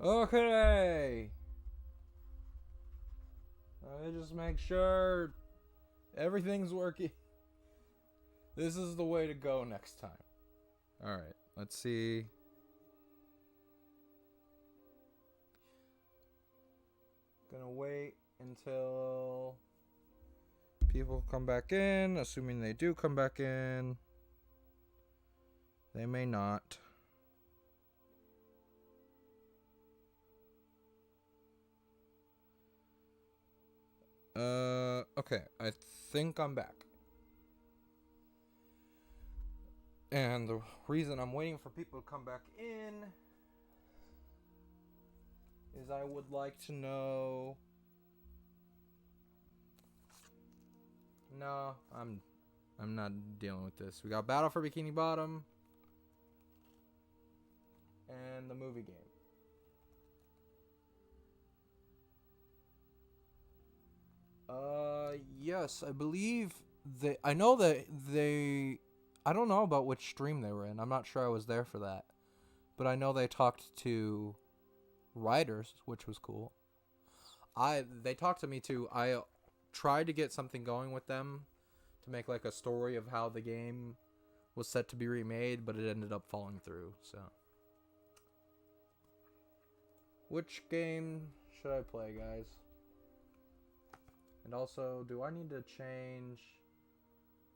Okay. Let me just make sure everything's working. This is the way to go next time. Alright, let's see. Gonna wait until people come back in, assuming they do come back in. They may not. Okay, I think I'm back. And the reason I'm waiting for people to come back in is I would like to know... No, I'm not dealing with this. We got Battle for Bikini Bottom and the movie game. Yes, I believe I know that they... I don't know about which stream they were in. I'm not sure I was there for that. But I know they talked to writers, which was cool. They talked to me too. I tried to get something going with them to make like a story of how the game was set to be remade, but it ended up falling through, so. Which game should I play, guys? And also, do I need to change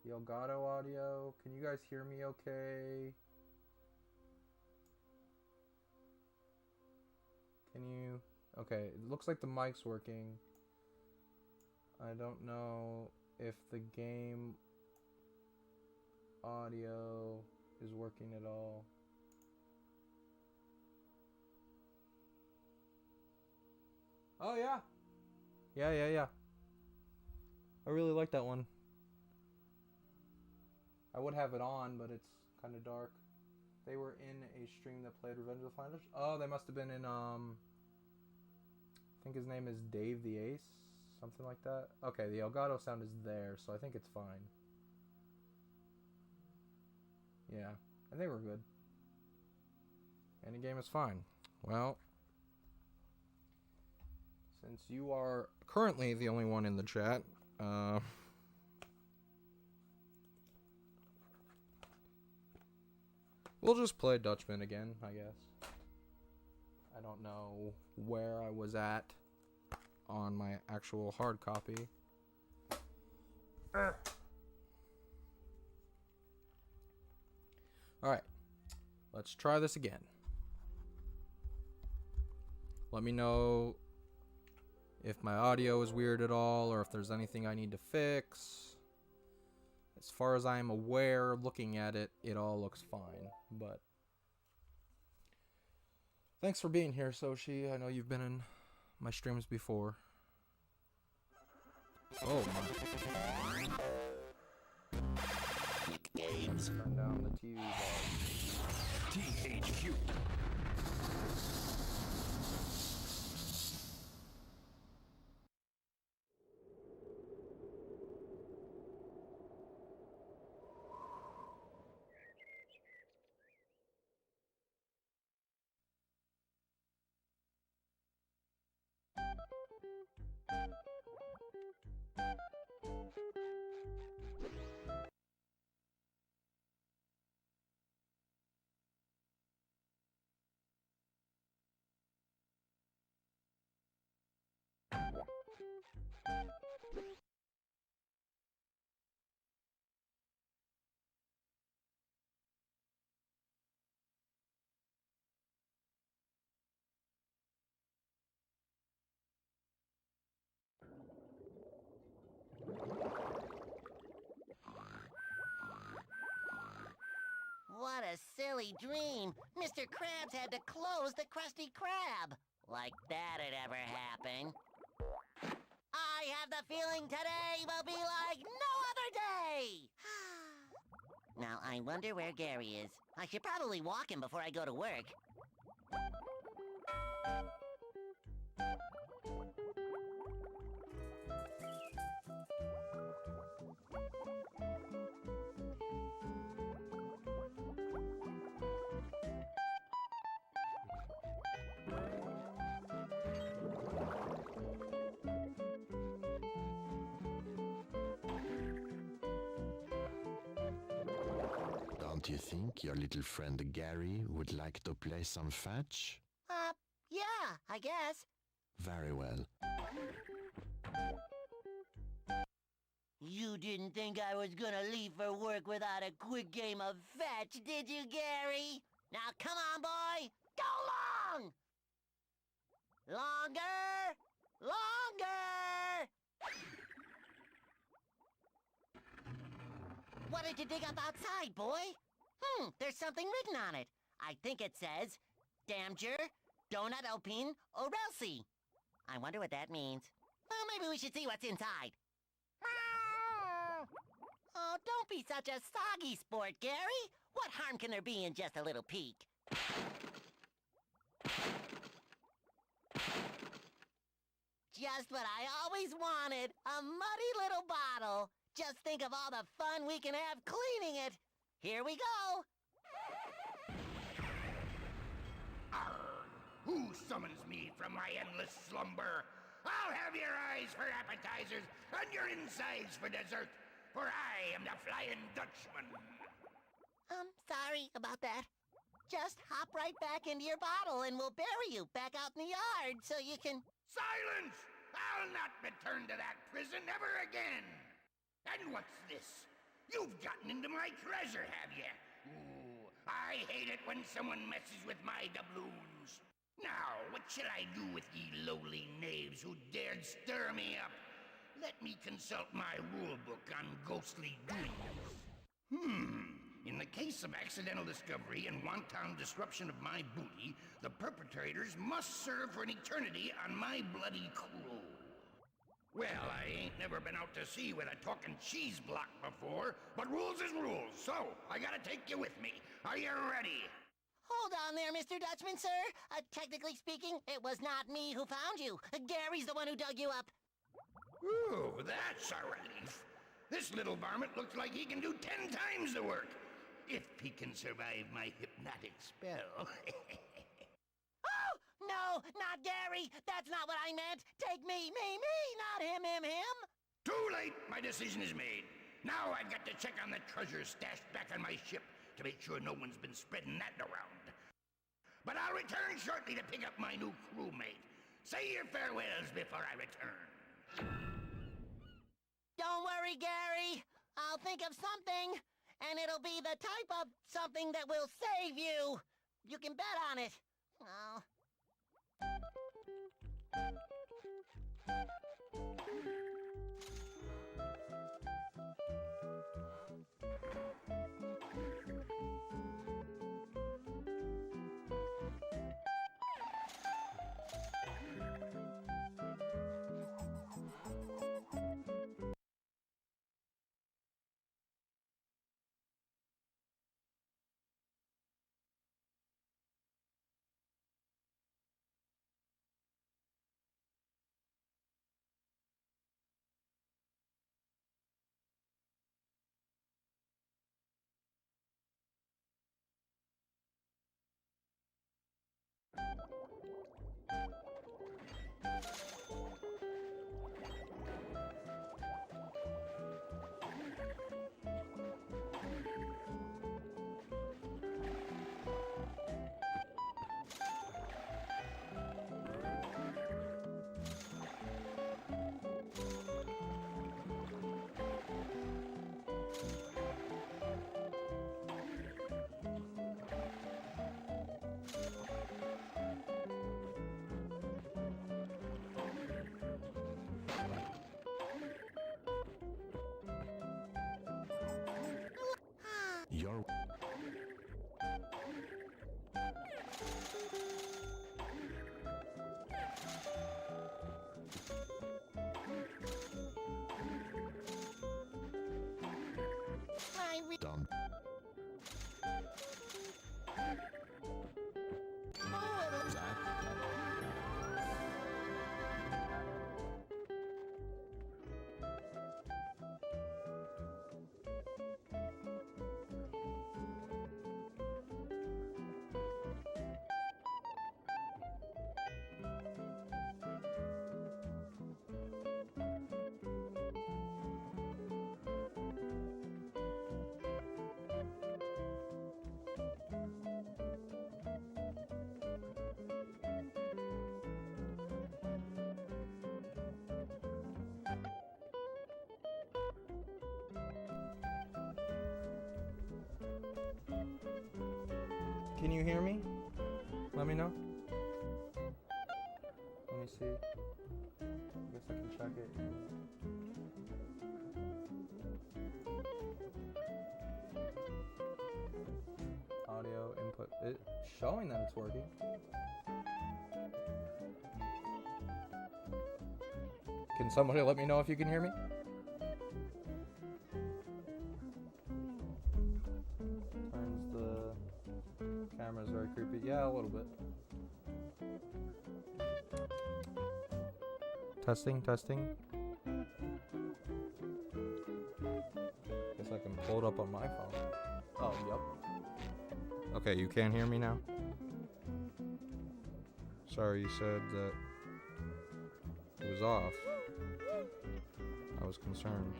the Elgato audio? Can you guys hear me okay? Can you? Okay, it looks like the mic's working. I don't know if the game audio is working at all. Oh yeah. Yeah. I really like that one. I would have it on, but it's kind of dark. They were in a stream that played Revenge of the Flanders. Oh, they must have been in, I think his name is Dave the Ace. Something like that. Okay, the Elgato sound is there, so I think it's fine. Yeah, and they were good. Any game is fine. Well, since you are currently the only one in the chat, we'll just play Dutchman again, I guess. I don't know where I was at on my actual hard copy. Alright, let's try this again. Let me know if my audio is weird at all, or if there's anything I need to fix. As far as I am aware, looking at it, it all looks fine, but... Thanks for being here, Soshi. I know you've been in my streams before. Oh my. Games. Turn down the TV volume. THQ. What a silly dream! Mr. Krabs had to close the Krusty Krab! Like that'd ever happen. I have the feeling today will be like no other day! Now, I wonder where Gary is. I should probably walk him before I go to work. Don't you think your little friend Gary would like to play some fetch? Yeah, I guess. Very well. You didn't think I was gonna leave for work without a quick game of fetch, did you, Gary? Now come on, boy! Go long! Longer! Longer! What did you dig up outside, boy? There's something written on it. I think it says, Damger, Donut Alpine, Orelsi. I wonder what that means. Well, maybe we should see what's inside. Oh, don't be such a soggy sport, Gary. What harm can there be in just a little peek? Just what I always wanted, a muddy little bottle. Just think of all the fun we can have cleaning it. Here we go. Arr! Who summons me from my endless slumber? I'll have your eyes for appetizers and your insides for dessert, for I am the Flying Dutchman. Sorry about that. Just hop right back into your bottle and we'll bury you back out in the yard so you can... Silence! I'll not return to that prison ever again. And what's this? You've gotten into my treasure, have you? Ooh, I hate it when someone messes with my doubloons. Now, what shall I do with ye lowly knaves who dared stir me up? Let me consult my rulebook on ghostly doings. In the case of accidental discovery and wanton disruption of my booty, the perpetrators must serve for an eternity on my bloody crew. Well, I ain't never been out to sea with a talking cheese block before, but rules is rules, so I gotta take you with me. Are you ready? Hold on there, Mr. Dutchman, sir. Technically speaking, it was not me who found you. Gary's the one who dug you up. Ooh, that's a relief. This little varmint looks like he can do 10 times the work. If he can survive my hypnotic spell. Oh, no, not Gary. That's not what I meant. Take me, not him. Too late. My decision is made. Now I've got to check on the treasure stashed back on my ship to make sure no one's been spreading that around. But I'll return shortly to pick up my new crewmate. Say your farewells before I return. Don't worry, Gary. I'll think of something, and it'll be the type of something that will save you. You can bet on it. Oh. Can you hear me? Let me know. Let me see. I guess I can check it. Audio input. It's showing that it's working. Can somebody let me know if you can hear me? Turns the camera's very creepy. Yeah, a little bit. Testing, testing. Guess I can pull it up on my phone. Oh, yep. Okay, you can't hear me now? Sorry, you said that it was off. I was concerned.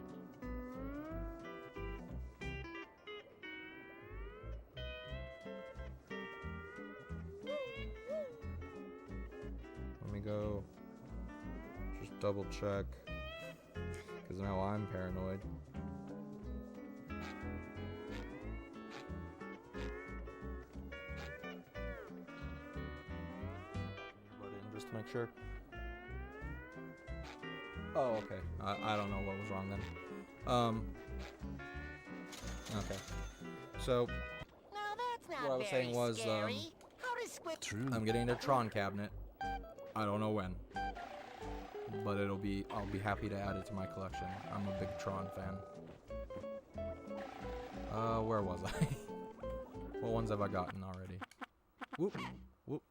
Let me go just double check, because now I'm paranoid. Just to make sure. Oh, okay. I don't know what was wrong then. Okay. So, Now that's not what I was very saying was, scary. How does Squib... True. I'm getting a Tron cabinet. I don't know when, but I'll be happy to add it to my collection. I'm a big Tron fan. Where was I? What ones have I gotten already? Whoop, whoop.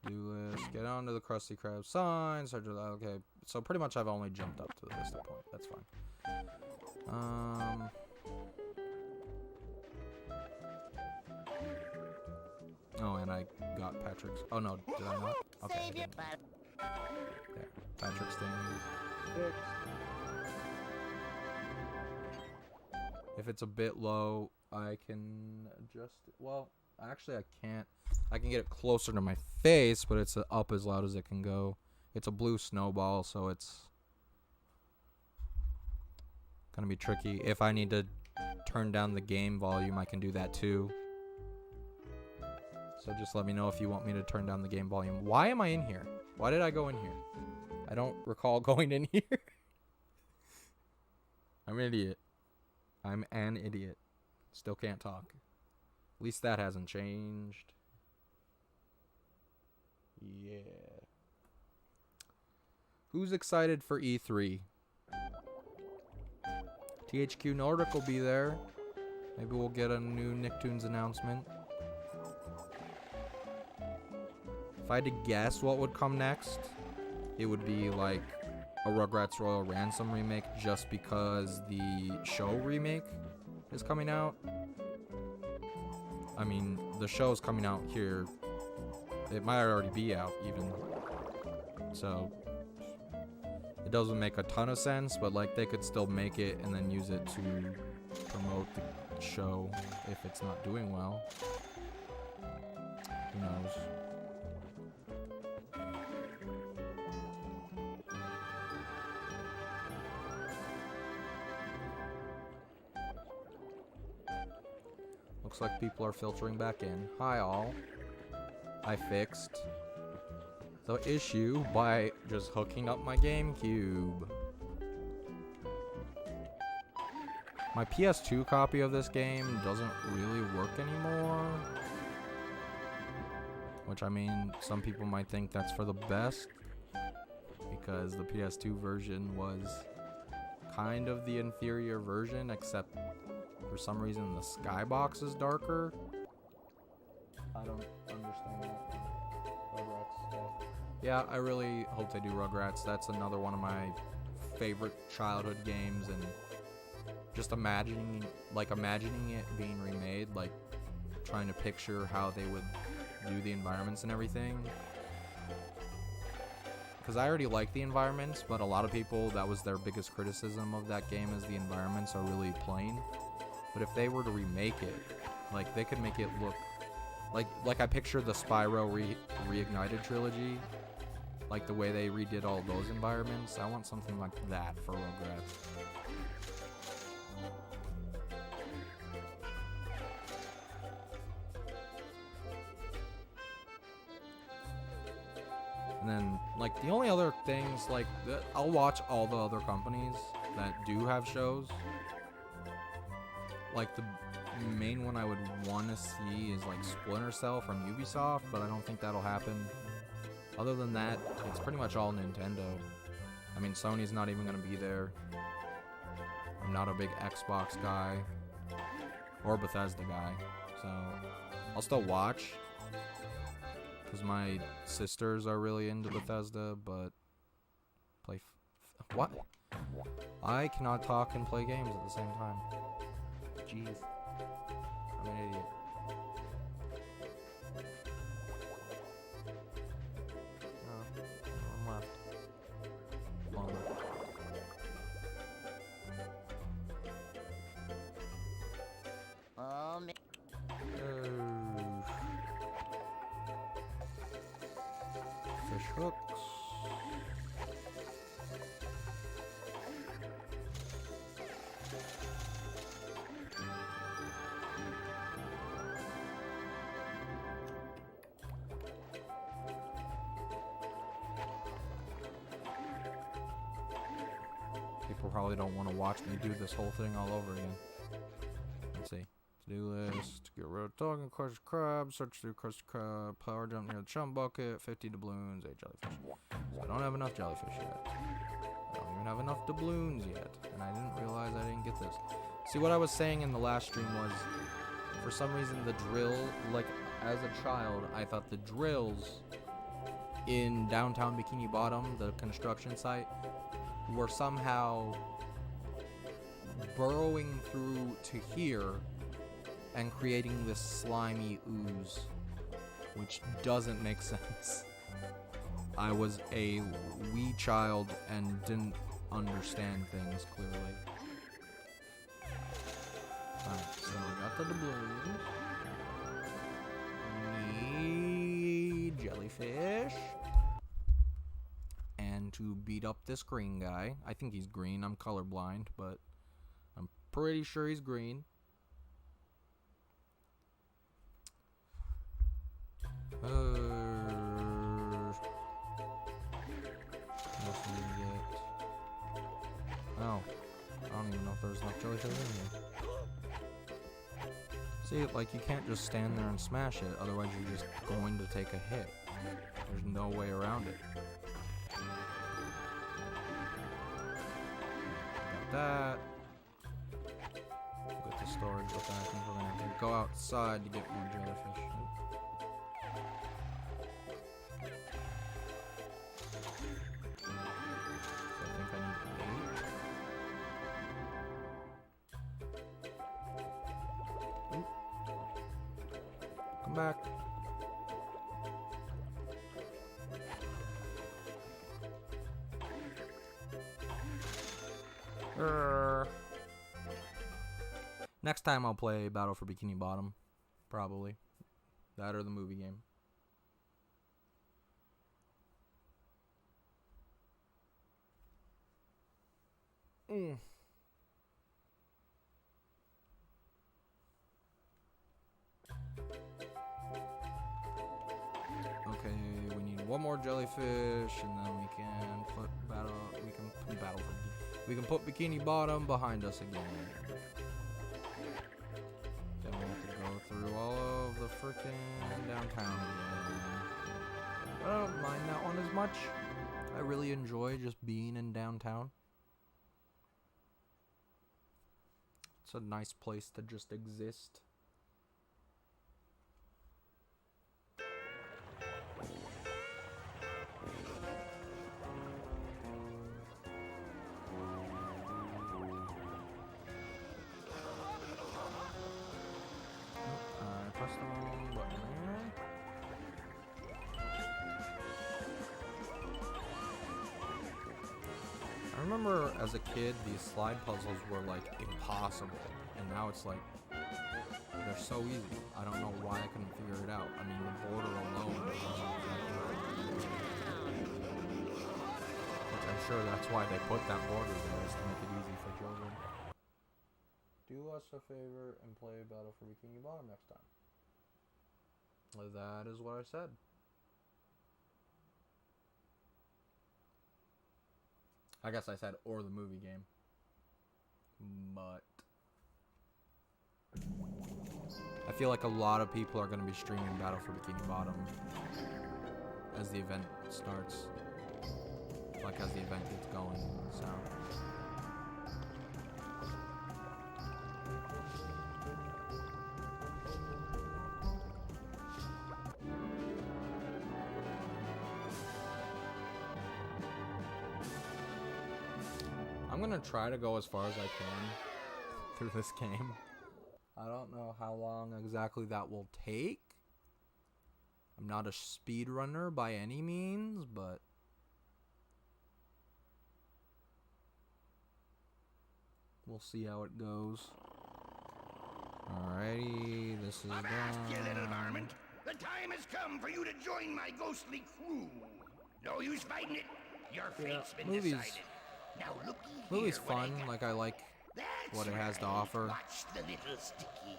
Do this. Get onto the Krusty Krab sign. Start to that. Okay, so pretty much I've only jumped up to the Vista point. That's fine. Oh, and I got Patrick's. Oh no, did I not? Okay. I Save your didn't. butt. There. Patrick's thing is fixed. If it's a bit low, I can adjust it. Well, actually I can't. I can get it closer to my face, but it's up as loud as it can go. It's a blue snowball, so it's gonna be tricky. If I need to turn down the game volume, I can do that too. So just let me know if you want me to turn down the game volume. Why am I in here? Why did I go in here? I don't recall going in here. I'm an idiot. I'm an idiot. Still can't talk. At least that hasn't changed. Yeah. Who's excited for E3? THQ Nordic will be there. Maybe we'll get a new Nicktoons announcement. If I had to guess what would come next, it would be like a Rugrats Royal Ransom remake, just because the show remake is coming out. I mean, the show's coming out here. It might already be out even. So it doesn't make a ton of sense, but like they could still make it and then use it to promote the show if it's not doing well. Who knows? Looks like people are filtering back in. Hi all. I fixed the issue by just hooking up my GameCube. My PS2 copy of this game doesn't really work anymore. Which, I mean, some people might think that's for the best, because the PS2 version was kind of the inferior version, except for some reason the skybox is darker. I don't understand that. Rugrats stuff. Yeah, I really hope they do Rugrats. That's another one of my favorite childhood games, and just imagining it being remade, like trying to picture how they would do the environments and everything. Because I already like the environments, but a lot of people, that was their biggest criticism of that game, is the environments are really plain. But if they were to remake it, like they could make it look like I picture the Spyro Reignited trilogy, like the way they redid all those environments. I want something like that for Rugrats. And then, like, the only other things, like, I'll watch all the other companies that do have shows. Like, the main one I would want to see is, like, Splinter Cell from Ubisoft, but I don't think that'll happen. Other than that, it's pretty much all Nintendo. I mean, Sony's not even going to be there. I'm not a big Xbox guy. Or Bethesda guy. So, I'll still watch. Because my sisters are really into Bethesda, but... What? I cannot talk and play games at the same time. Jeez. I'm an idiot. I'm left. Long left. Oh, man. Fish hooks. People probably don't want to watch me do this whole thing all over again. Let's see. To-do list. Get rid of talking, crush crab, search through crush crab, power jump near the chum bucket, 50 doubloons, 8 jellyfish. So I don't have enough jellyfish yet. I don't even have enough doubloons yet. And I didn't realize I didn't get this. See, what I was saying in the last stream was, for some reason the drill, like, as a child, I thought the drills in downtown Bikini Bottom, the construction site, were somehow burrowing through to here and creating this slimy ooze, which doesn't make sense. I was a wee child and didn't understand things clearly. Alright, so I got the doubloons. Need jellyfish. And to beat up this green guy. I think he's green. I'm colorblind, but I'm pretty sure he's green. What else do we get? Oh, I don't even know if there's enough jellyfish in here. See, like, you can't just stand there and smash it, otherwise you're just going to take a hit. There's no way around it. Got that. Get the storage, but then I think we're gonna have to go outside to get more jellyfish. Back. Next time I'll play Battle for Bikini Bottom. Probably. That or the movie game. Okay, we need one more jellyfish, and then we can put we can put Bikini Bottom behind us again. Then we have to go through all of the frickin' downtown again. I don't mind that one as much. I really enjoy just being in downtown. It's a nice place to just exist. Press the wrong button there. I remember as a kid, these slide puzzles were like impossible, and now it's like they're so easy. I don't know why I couldn't figure it out. I mean, the border alone was which I'm sure that's why they put that border there, is to make it easy for children. Do us a favor and play Battle for Bikini Bottom next time. That is what I said. I guess I said or the movie game. But I feel like a lot of people are going to be streaming Battle for Bikini Bottom as the event starts. Like as the event gets going, so. I'm gonna try to go as far as I can through this game. I don't know how long exactly that will take. I'm not a speedrunner by any means, but we'll see how it goes. Alrighty, this is Avast, you little done. varmint! The time has come for you to join my ghostly crew. No use fighting it. Your fate's been decided. Now looky here. Movie's what I fun, got. like I like That's what it has to right. offer. Watch the little sticky.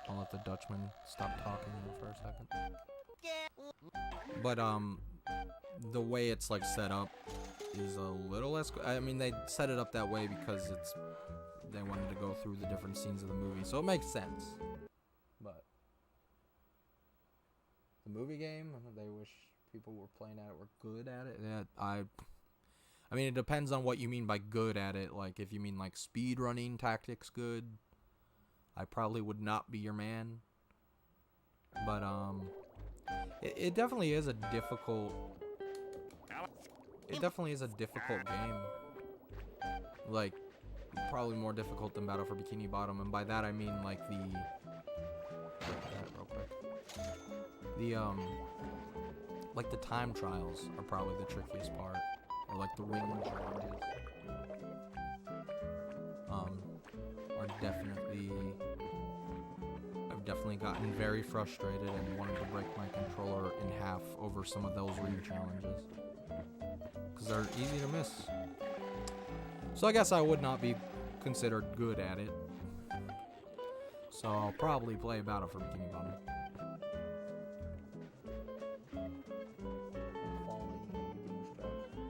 I'll let the Dutchman stop talking for a second. Yeah. But the way it's like set up is a little less. I mean, they set it up that way because they wanted to go through the different scenes of the movie, so it makes sense. But the movie game, they wish people were playing at it were good at it. Yeah, I mean, it depends on what you mean by good at it. Like, if you mean like speed running tactics good, I probably would not be your man. But it definitely is a difficult. It definitely is a difficult game. Like, probably more difficult than Battle for Bikini Bottom, and by that I mean like the. Real quick. The like the time trials are probably the trickiest part, or like the ring challenges. Are definitely. I've definitely gotten very frustrated and wanted to break my controller in half over some of those ring challenges. Because they're easy to miss. So I guess I would not be considered good at it. So I'll probably play Battle for Bikini Bottom.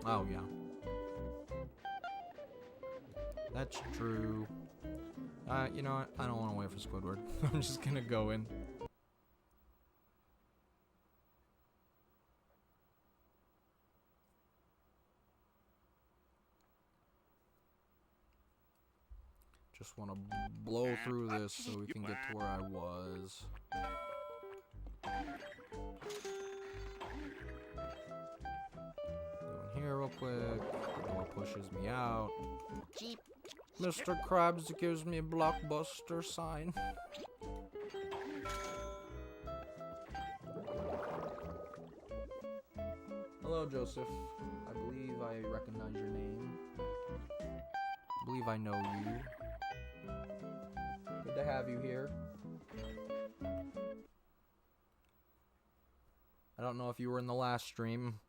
Oh yeah. That's true. You know what? I don't want to wait for Squidward. I'm just gonna go in. Just want to blow through this so we can get to where I was. Go in here real quick. The door pushes me out. Jeep. Mr. Krabs gives me a blockbuster sign. Hello, Joseph. I believe I recognize your name. I believe I know you. Good to have you here. I don't know if you were in the last stream.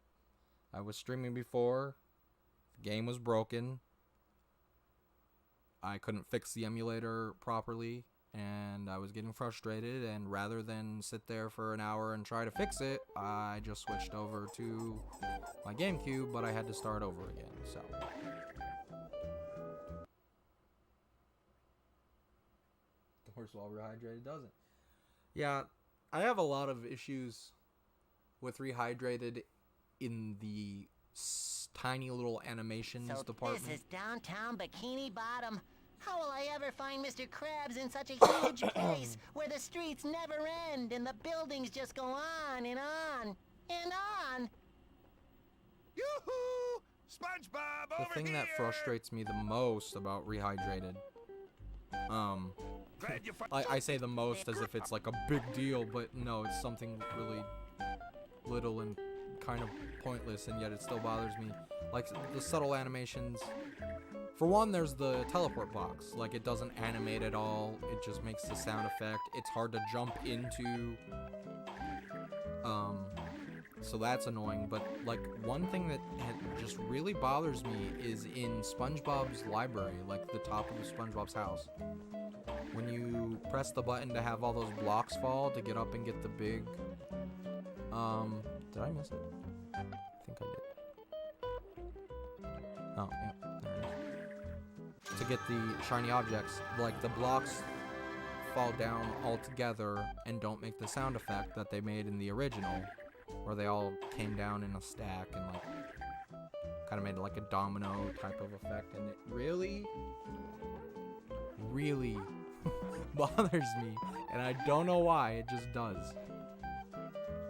I was streaming before. The game was broken. I couldn't fix the emulator properly, and I was getting frustrated, and rather than sit there for an hour and try to fix it, I just switched over to my GameCube, but I had to start over again, so. Of course, while Rehydrated doesn't. Yeah, I have a lot of issues with Rehydrated in the tiny little animations So department. this is downtown Bikini Bottom. How will I ever find Mr. Krabs in such a huge place where the streets never end and the buildings just go on and on and on? Yoo-hoo! SpongeBob, The over thing here! that frustrates me the most about Rehydrated, Glad you I say the most as if it's like a big deal, but no, it's something really little and kind of pointless, and yet it still bothers me. Like the subtle animations. For one, there's the teleport box. Like, it doesn't animate at all. It just makes the sound effect. It's hard to jump into. So that's annoying. But, like, one thing that just really bothers me is in SpongeBob's library, like the top of the SpongeBob's house. When you press the button to have all those blocks fall to get up and get the big... Did I miss it? I think I did. Oh, yeah, there it is. To get the shiny objects, like the blocks fall down all together and don't make the sound effect that they made in the original, where they all came down in a stack and like kind of made like a domino type of effect, and it really bothers me, and I don't know why, it just does.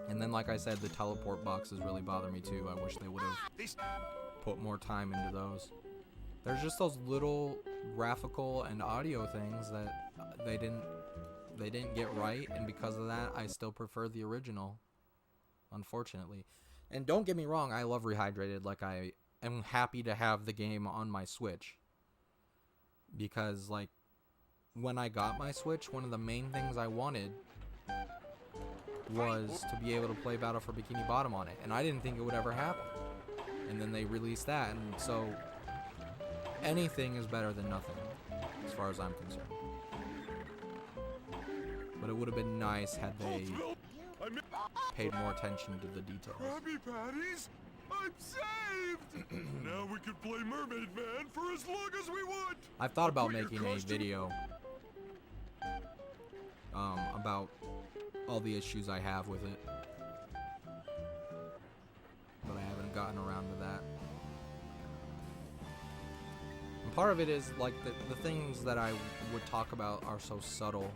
And then, like I said, the teleport boxes really bother me too. I wish they would have put more time into those. There's just those little graphical and audio things that they didn't get right, and because of that, I still prefer the original, unfortunately. And don't get me wrong, I love Rehydrated. Like, I am happy to have the game on my Switch, because like when I got my Switch, one of the main things I wanted was to be able to play Battle for Bikini Bottom on it, and I didn't think it would ever happen. And then they released that, and so anything is better than nothing, as far as I'm concerned. But it would have been nice had they paid more attention to the details. Krabby Patties, I'm saved! Now we can play Mermaid Man for as long as we want! I've thought about Put your making a costume- video about all the issues I have with it, but I haven't gotten around to that. And part of it is like the things that I would talk about are so subtle.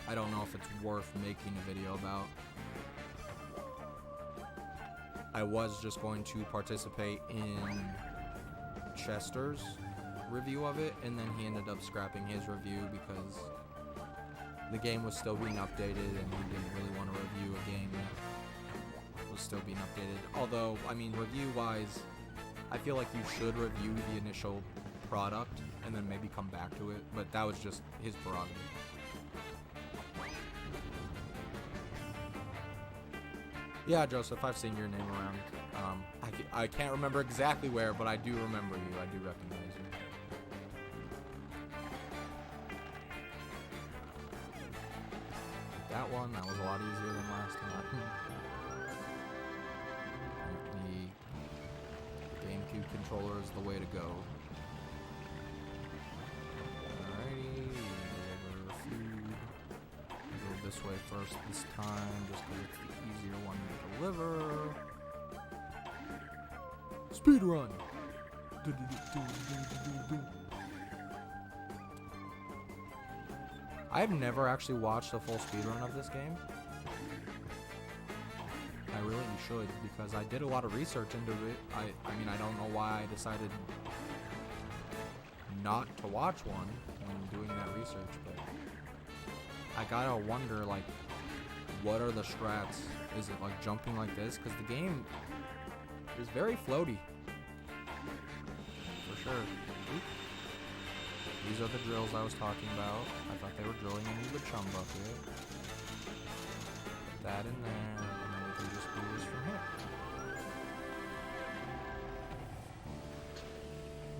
I don't know if it's worth making a video about. I was just going to participate in Chester's review of it, and then he ended up scrapping his review because the game was still being updated and he didn't really want to review a game that was still being updated. Although, I mean, review-wise, I feel like you should review the initial product and then maybe come back to it, but that was just his prerogative. Yeah, Joseph, I've seen your name around. I can't remember exactly where, but I do remember you. I do recognize you. That one, that was a lot easier than last time. The GameCube controller is the way to go. Alrighty, deliver food. Go this way first this time, just because it's the easier one to deliver. Speed run. I've never actually watched a full speedrun of this game. I really should, because I did a lot of research into it. I mean, I don't know why I decided not to watch one when doing that research, but I gotta wonder, like, what are the strats? Is it like jumping like this? Because the game is very floaty. For sure. Oop. These are the drills I was talking about. I thought they were drilling into the chum bucket. Put that in there, and then we can just do this from here.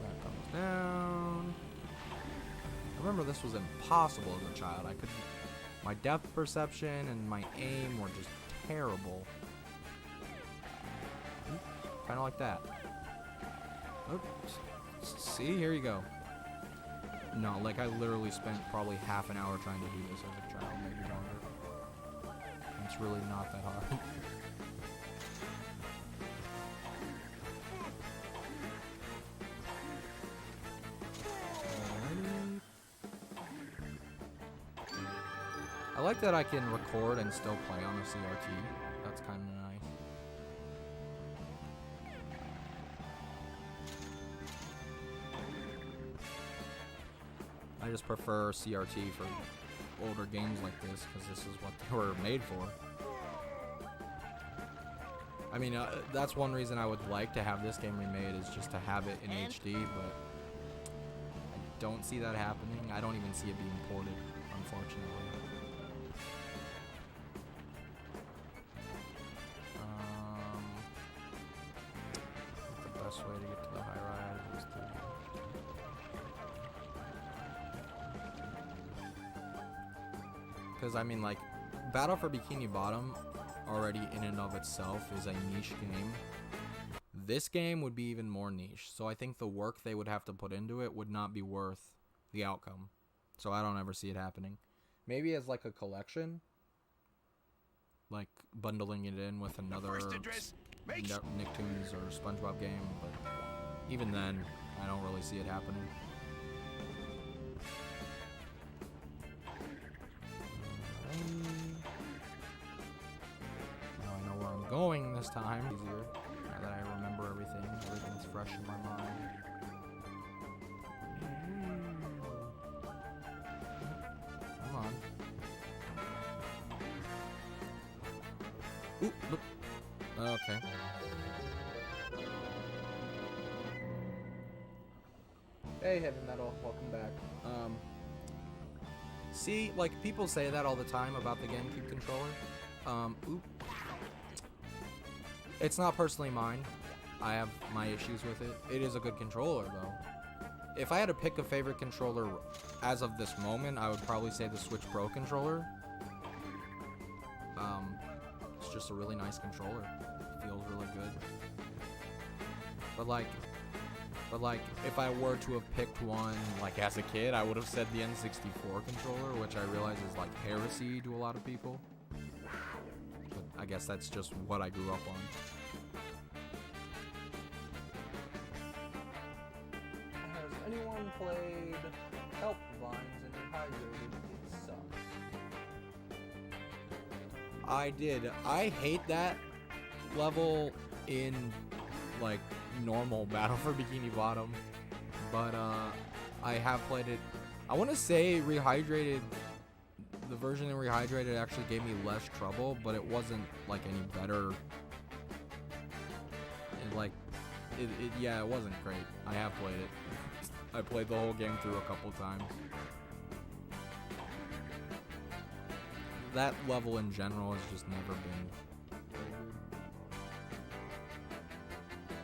That comes down. I remember this was impossible as a child. My depth perception and my aim were just terrible. Kind of like that. Oops. See, here you go. No, like I literally spent probably half an hour trying to do this as a child, maybe longer. It's really not that hard. I like that I can record and still play on the CRT. That's kind of nice. I just prefer CRT for older games like this, because this is what they were made for. I mean, that's one reason I would like to have this game remade, is just to have it in HD, but I don't see that happening. I don't even see it being ported, unfortunately. What's the best way to get to the high rise? Because, I mean, like, Battle for Bikini Bottom already in and of itself is a niche game This game would be even more niche. So I think the work they would have to put into it would not be worth the outcome. So I don't ever see it happening. Maybe as like a collection, like bundling it in with another Nicktoons or SpongeBob game, but even then, I don't really see it happening. Now I know where I'm going this time. Easier, now that I remember everything. Everything's fresh in my mind. Come on. Ooh, look. Okay. Hey, Heavy Metal, welcome back. See, like, people say that all the time about the GameCube controller. Oop. It's not personally mine. I have my issues with it. It is a good controller, though. If I had to pick a favorite controller as of this moment, I would probably say the Switch Pro controller. It's just a really nice controller. It feels really good. But like, if I were to have picked one, like, as a kid, I would have said the N64 controller, which I realize is, like, heresy to a lot of people. But I guess that's just what I grew up on. Has anyone played Help Vines and Rehydrated? It sucks. I did. I hate that level in, like, normal Battle for Bikini Bottom, but I have played it. I want to say Rehydrated, the version in Rehydrated actually gave me less trouble, but it wasn't like any better. And yeah, it wasn't great. I have played it. I played the whole game through a couple times. That level in general has just never been.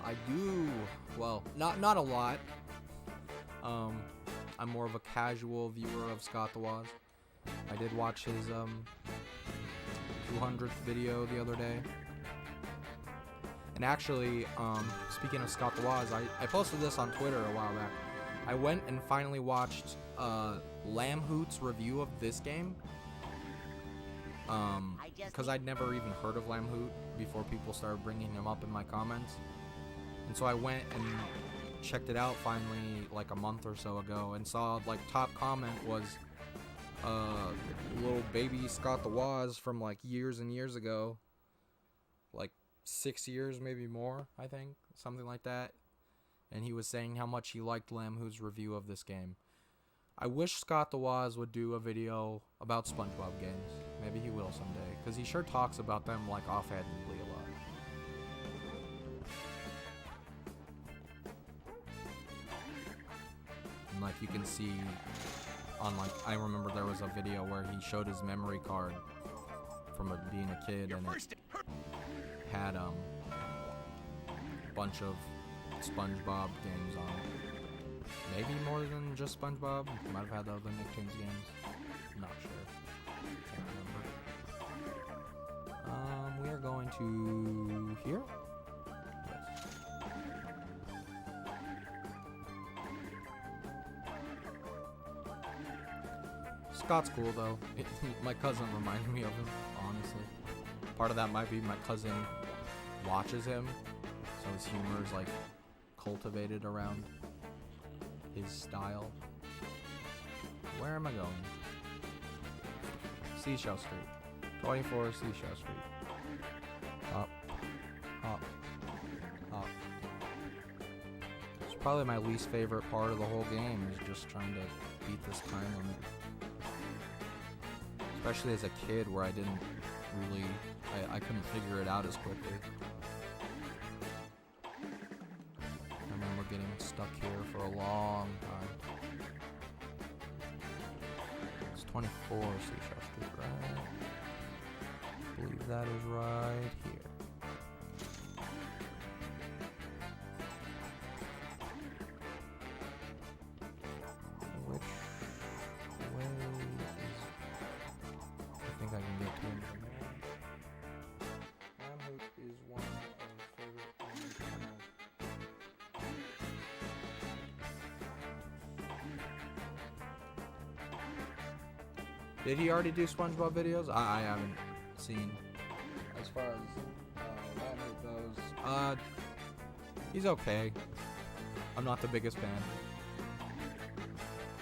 I do, well, not a lot. I'm more of a casual viewer of Scott the Woz. I did watch his 200th video the other day. And actually, speaking of Scott the Woz, I posted this on Twitter a while back. I went and finally watched Lamhoot's review of this game. Because I'd never even heard of Lamhoot before people started bringing him up in my comments. And so I went and checked it out finally like a month or so ago and saw like top comment was little baby Scott the Woz from like years and years ago, like 6 years, maybe more, I think, something like that. And he was saying how much he liked Lamhoot's review of this game. I wish Scott the Woz would do a video about SpongeBob games. Maybe he will someday, because he sure talks about them like offhandedly a lot. And like you can see on like, I remember there was a video where he showed his memory card from being a kid, and it had a bunch of SpongeBob games on it. Maybe more than just SpongeBob. Might have had the other Nicktoons games. Not sure. Can't remember. We are going to here. Yes. Scott's cool though. My cousin reminded me of him, honestly. Part of that might be my cousin watches him, so his humor is like cultivated around his style. Where am I going? Seashell Street. 24 Seashell Street. Up. Up. Up. It's probably my least favorite part of the whole game, is just trying to beat this time limit. Especially as a kid where I didn't really, I couldn't figure it out as quickly. I remember getting stuck here for a long time. It's 24 Seashell Street, right? I believe that is right here. Which way is... I think I can get to him from there. Lamhoot is one of my favorite games. Did he already do SpongeBob videos? I haven't seen. As far as Leonard goes, he's okay. I'm not the biggest fan.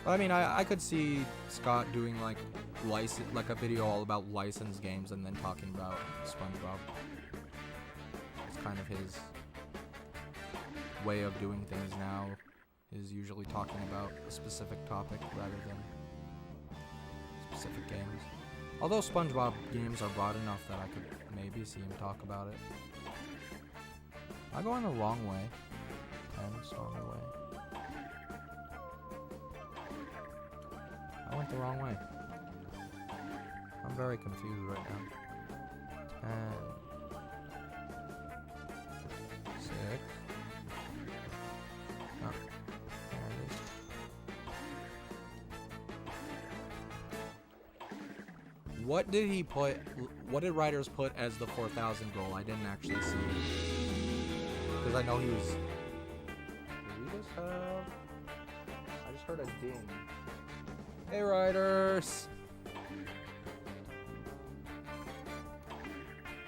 But I mean, I could see Scott doing like a video all about licensed games and then talking about SpongeBob. It's kind of his way of doing things now, is usually talking about a specific topic rather than specific games. Although SpongeBob games are broad enough that I could maybe see him talk about it. Am I going the wrong way? 10 Stormy Way. I went the wrong way. I'm very confused right now. 10 6. Oh, there it is. What did he put? What did writers put as the 4,000 goal? I didn't actually see it. Because I know he was. Did we just have? I just heard a ding. Hey, writers!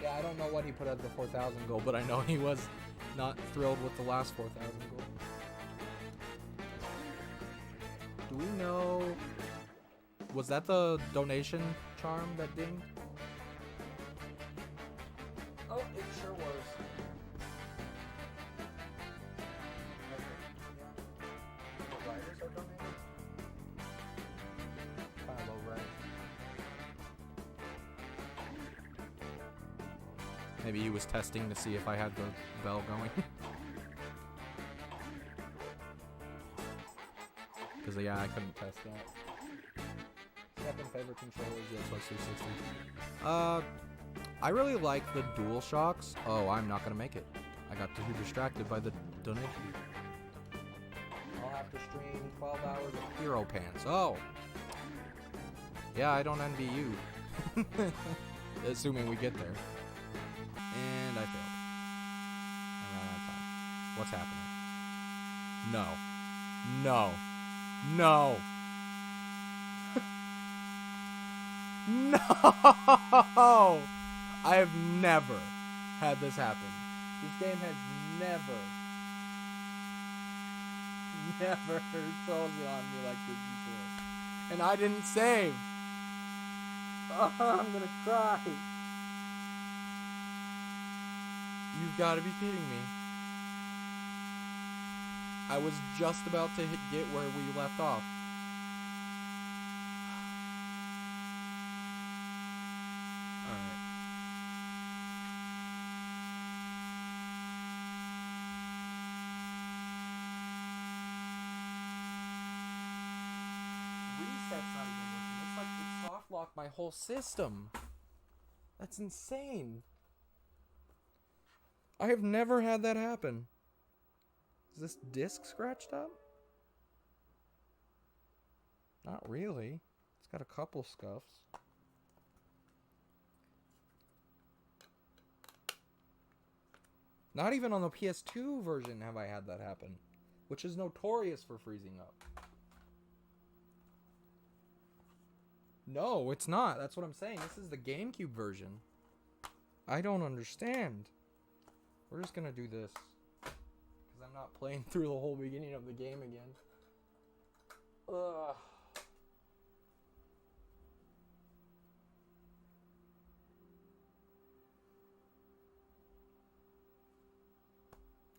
Yeah, I don't know what he put as the 4,000 goal, but I know he was not thrilled with the last 4,000 goal. Do we know? Was that the donation charm that dinged? Oh, it sure was. The writers are donating? Kind of low rent. Maybe he was testing to see if I had the bell going. Because, yeah, I couldn't test that. Second favorite controllers, the Xbox 360. I really like the DualShocks. Oh, I'm not gonna make it. I got too distracted by the donation. I'll have to stream 12 hours of Hero Pants. Oh! Yeah, I don't envy you. Assuming we get there. And I failed. I ran out of time. What's happening? No. No. No! No! I have never had this happen. This game has never thrown it on me like this before. And I didn't save. Oh, I'm gonna cry. You've got to be kidding me. I was just about to get where we left off. Alright. Reset's not even working. It's like it soft locked my whole system. That's insane. I have never had that happen. Is this disc scratched up? Not really. It's got a couple scuffs. Not even on the PS2 version have I had that happen, which is notorious for freezing up. No, it's not. That's what I'm saying. This is the GameCube version. I don't understand. We're just gonna do this. Because I'm not playing through the whole beginning of the game again. Ugh.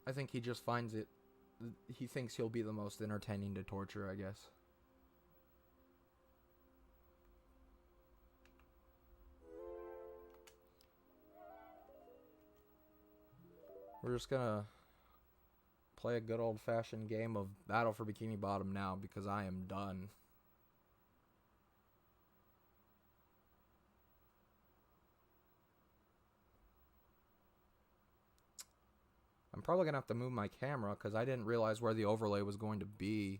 I think he just finds it. He thinks he'll be the most entertaining to torture, I guess. We're just gonna play a good old-fashioned game of Battle for Bikini Bottom now because I am done. I'm probably gonna have to move my camera because I didn't realize where the overlay was going to be.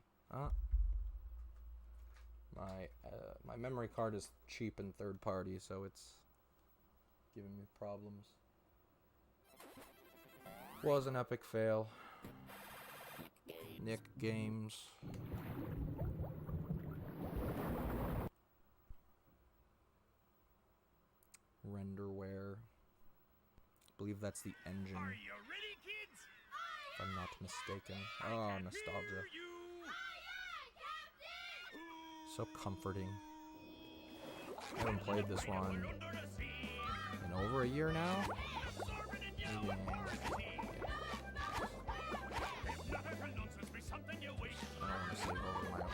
My memory card is cheap and third party, so it's giving me problems. Was an epic fail. Nick Games. renderware. I believe that's the engine. Are you ready, kids? If I'm not mistaken. Oh, nostalgia. So comforting. I haven't played this one in over a year now. Maybe more. I don't want to save over my 100%.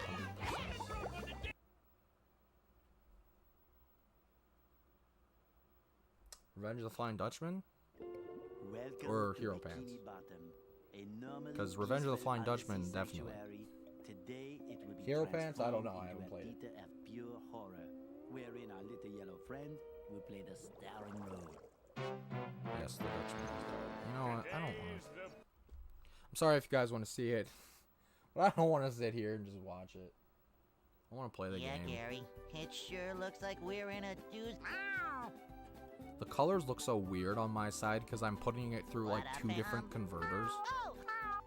Revenge of the Flying Dutchman? Or Hero Pants? Because Revenge of the Flying Dutchman, definitely. Hero Pants? I don't know. I haven't played it. Pure horror, wherein our little yellow friend will play the starring role. Yes, the Dutchman. You know what? I don't want to. I'm sorry if you guys want to see it, but I don't want to sit here and just watch it. I want to play the game. Yeah, Gary. It sure looks like we're in a doozy. Ow! The colors look so weird on my side because I'm putting it through like What two up, different fam? converters. Oh,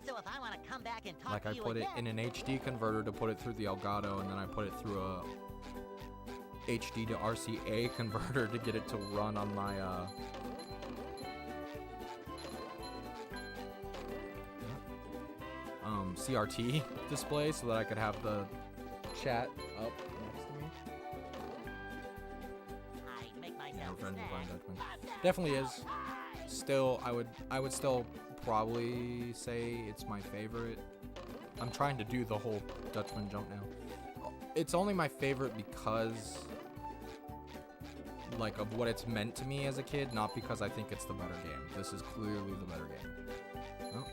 so if I want to come back and talk Like to I you put it again, in an HD converter to put it through the Elgato, and then I put it through a HD to RCA converter to get it to run on my CRT display so that I could have the chat up next to me. I make Yeah, myself Revenge of the Flying snack. Dutchman. Definitely is. Still, I would still probably say it's my favorite. I'm trying to do the whole Dutchman jump now. It's only my favorite because, like, of what it's meant to me as a kid, not because I think it's the better game. This is clearly the better game. Oh,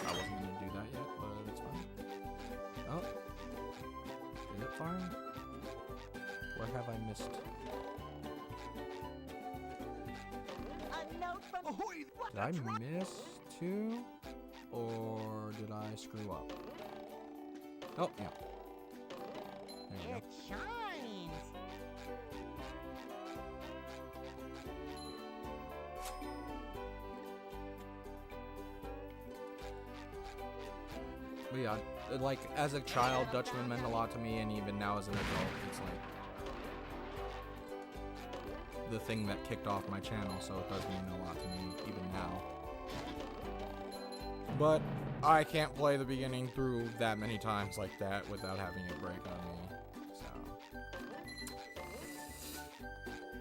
I wasn't gonna do that yet, but it's fine. Oh, is it fine? Where have I missed? A note from Did I miss two? Or did I screw up? Oh, yeah. There you It shines. go. But yeah, like, as a child, Dutchman meant a lot to me, and even now as an adult, it's like the thing that kicked off my channel, so it does mean a lot to me even now. But I can't play the beginning through that many times like that without having it break on me. So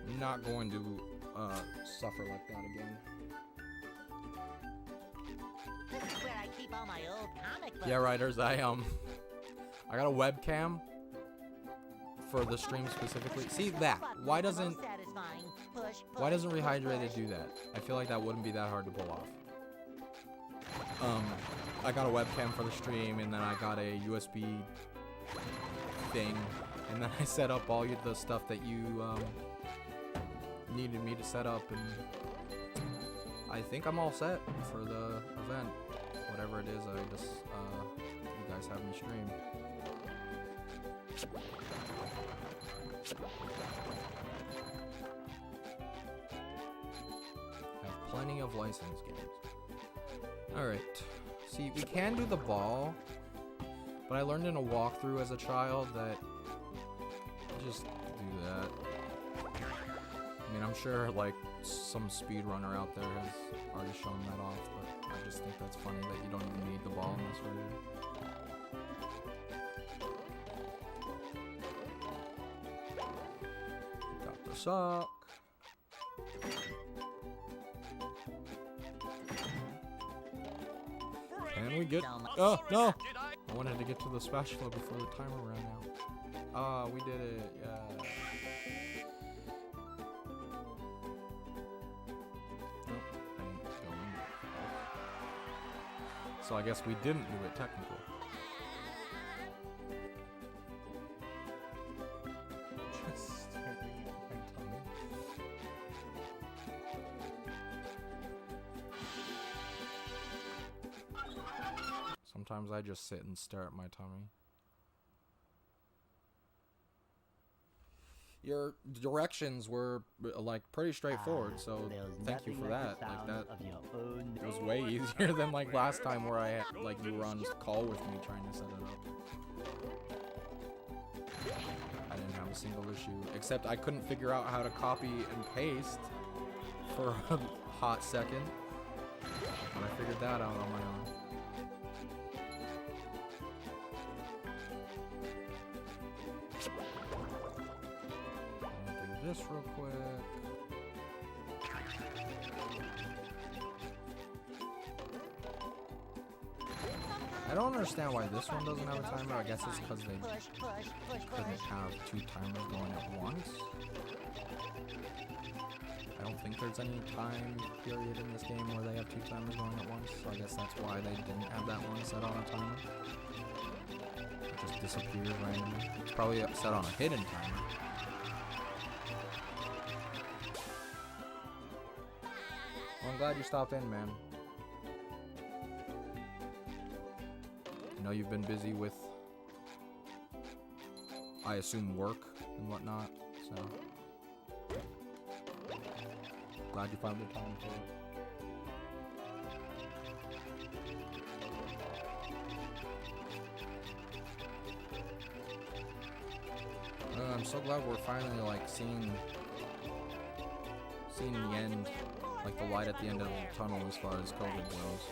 I'm not going to suffer like that again. This is where I keep all my old comic books. Yeah, writers, I got a webcam for the stream specifically. See that? Why doesn't Rehydrated do that? I feel like that wouldn't be that hard to pull off. I got a webcam for the stream, and then I got a USB thing, and then I set up all the stuff that you needed me to set up, and I think I'm all set for the event. Whatever it is, I just you guys have me stream. Have plenty of licensed games. Alright. See, we can do the ball, but I learned in a walkthrough as a child that just do that. I mean, I'm sure, like, some speedrunner out there has already shown that off, but I just think that's funny that you don't even need the ball in this version. Got the sock. And we get... Oh, no! I wanted to get to the spatula before the timer ran out. Ah, we did it, yeah. Nope, I didn't go in. So I guess we didn't do it technically. Just staring at my tummy. Sometimes I just sit and stare at my tummy. Your directions were like pretty straightforward, so thank you for that. Like that, it was way easier than like last time where I had, like, you were on call with me trying to set it up. I didn't have a single issue, except I couldn't figure out how to copy and paste for a hot second. But I figured that out on my own. I'll do this real quick. I don't understand why this one doesn't have a timer. I guess it's because they couldn't have two timers going at once. I don't think there's any time period in this game where they have two timers going at once, so I guess that's why they didn't have that one set on a timer. It just disappears randomly. It's probably set on a hidden timer. Well, I'm glad you stopped in, man. I know you've been busy with, I assume, work and whatnot, so glad you found the time for it. I'm so glad we're finally like seeing the end, like the light at the end of the tunnel as far as COVID goes.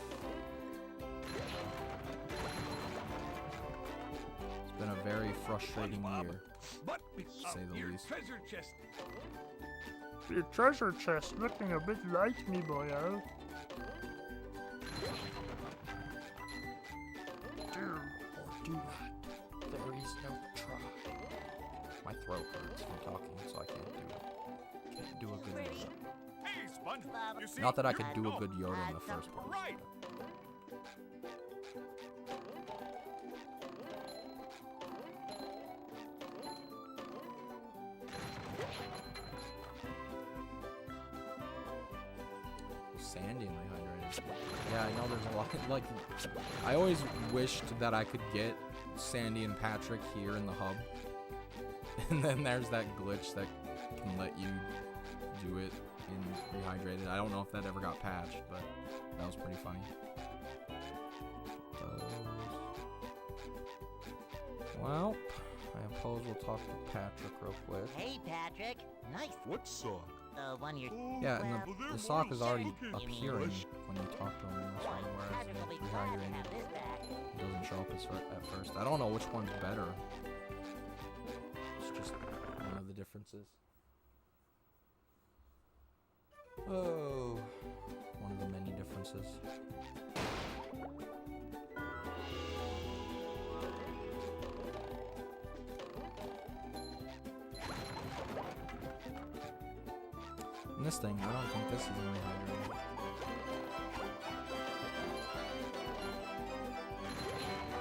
It's been a very frustrating year, to say the least. Treasure chest. Your treasure chest looking a bit like me, boyo. Do or do not. There is no try. My throat hurts from talking, so I can't do it. Can't do a good Yoda. Hey, SpongeBob. You see, Not that I could I do a know. good Yoda in the first place. Right. Sandy and Rehydrated. Yeah, I know there's a lot. Like, I always wished that I could get Sandy and Patrick here in the hub. And then there's that glitch that can let you do it in Rehydrated. I don't know if that ever got patched, but that was pretty funny. Well, I suppose we'll talk to Patrick real quick. Hey, Patrick. Nice. What sock? The one you're... Yeah, and well, the sock is already Okay. appearing when you talk to him in this one, whereas Patrick will be in glad to Rehydrated have this back. it doesn't show up at first. I don't know which one's better. It's just one of the differences. Oh, one of the many differences. And this thing, I don't think this is in Rehydrated.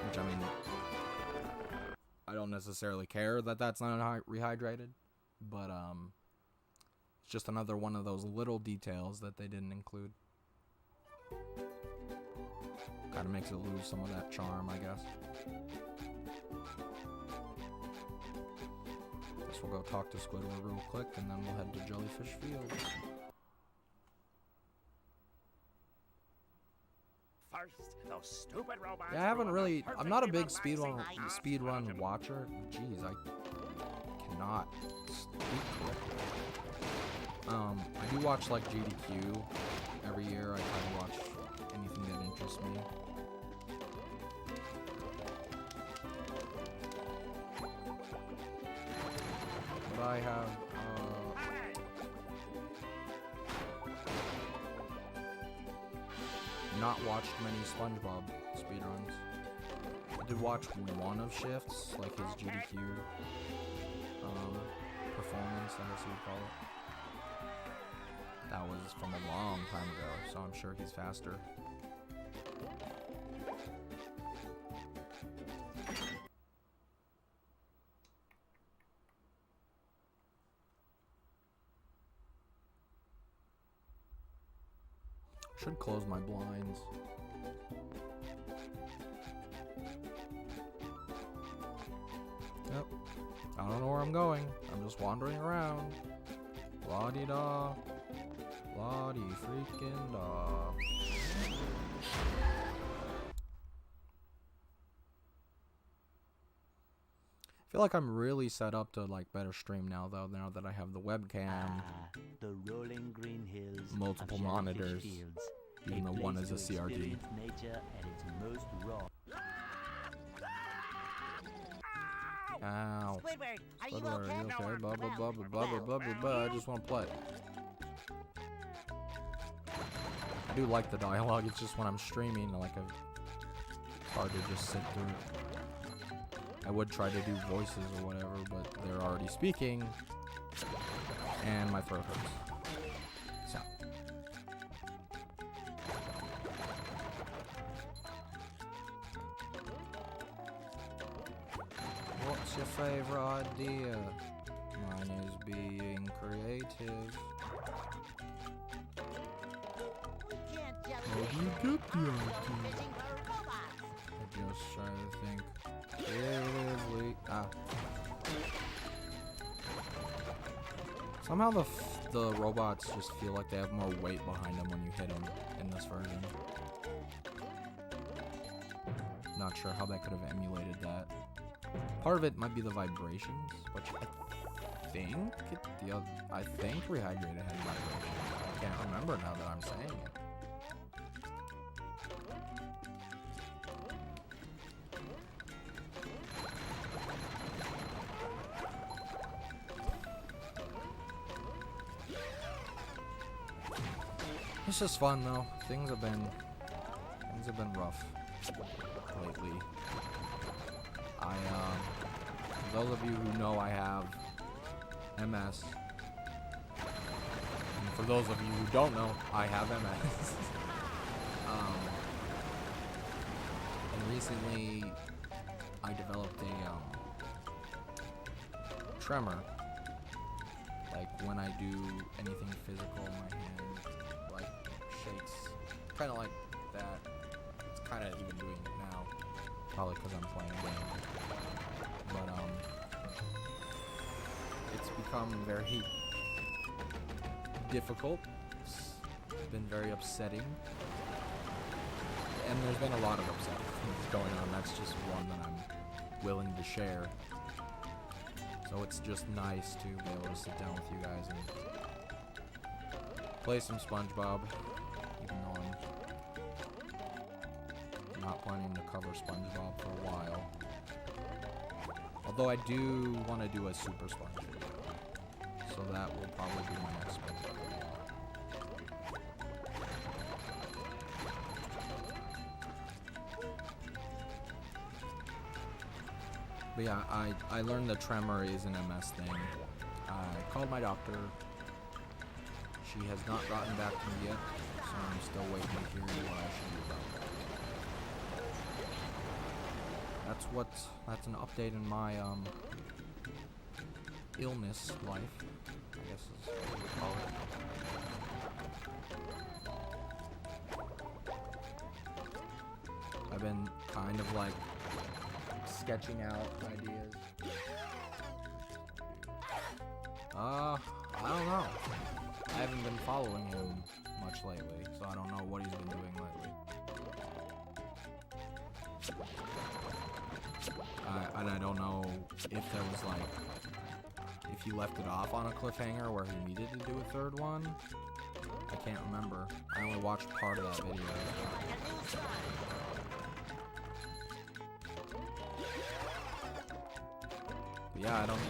Which, I mean, I don't necessarily care that that's not Rehydrated, but it's just another one of those little details that they didn't include. Kind of makes it lose some of that charm, I guess. Guess we'll go talk to Squidward real quick, and then we'll head to Jellyfish Fields. First, those stupid robots. Yeah, I haven't ruined really. the I'm not a big perfectly relaxing speedrun watcher. Jeez, I cannot speak correctly. I do watch like GDQ every year. I try to watch anything that interests me. But I have not watched many SpongeBob speedruns. I did watch one of Shift's, like his GDQ performance, I guess you would call it. That was from a long time ago, so I'm sure he's faster. Should close my blinds. Yep. I don't know where I'm going. I'm just wandering around. La-di-da. La-di-freaking-da. feel like I'm really set up to like better stream now though, now that I have the webcam, The rolling green hills of multiple Shellfish monitors, Fields, even though one place is a to CRT. experience nature at its most raw. Ow. Squidward, are you Squidward, okay? are you okay? Well, Blah, blah, blah, blah, blah, blah, blah, blah. I just want to play. I do like the dialogue, it's just when I'm streaming, like, it's hard to just sit through it. I would try to do voices or whatever, but they're already speaking, and my throat hurts. So. What's your favorite idea? Mine is being creative. We can't just How do you sit get the around idea? fishing for robots. I just try to think creatively. Somehow the robots just feel like they have more weight behind them when you hit them in this version. Not sure how that could have emulated that. Part of it might be the vibrations, which I think Rehydrated had vibrations. I can't remember now that I'm saying it. It's just fun though. Things have been rough lately. For those of you who know, I have MS. And for those of you who don't know, I have MS. And recently I developed a tremor. Like when I do anything physical, my hand like shakes, kind of like that. It's kind of even doing it now, probably because I'm playing a game. But it's become very difficult. It's been very upsetting, and there's been a lot of upsetting things going on. That's just one that I'm willing to share. So it's just nice to be able to sit down with you guys and play some SpongeBob, even though I'm not planning to cover SpongeBob for a while. Although I do want to do a Super Sponge video, so that will probably be my next SpongeBob video. But yeah, I learned the tremor is an MS thing. I called my doctor. She has not gotten back to me yet, so I'm still waiting to hear what I should do about that. That's an update in my illness life, I guess is what you call it. I've been kind of like sketching out ideas. I don't know. I haven't been following him much lately, so I don't know what he's been doing lately. And I don't know if there was like, if he left it off on a cliffhanger where he needed to do a third one. I can't remember. I only watched part of that video. But yeah, I don't know.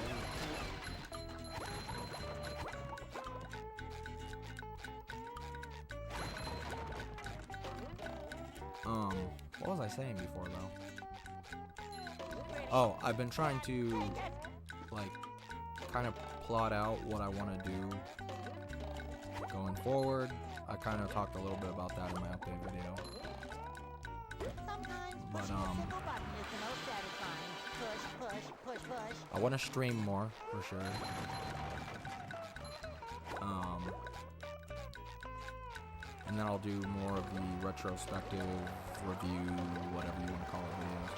What was I saying before though? Oh, I've been trying to like kind of plot out what I want to do going forward. I kind of talked a little bit about that in my update video. But I want to stream more for sure. And then I'll do more of the retrospective review, whatever you want to call it, videos.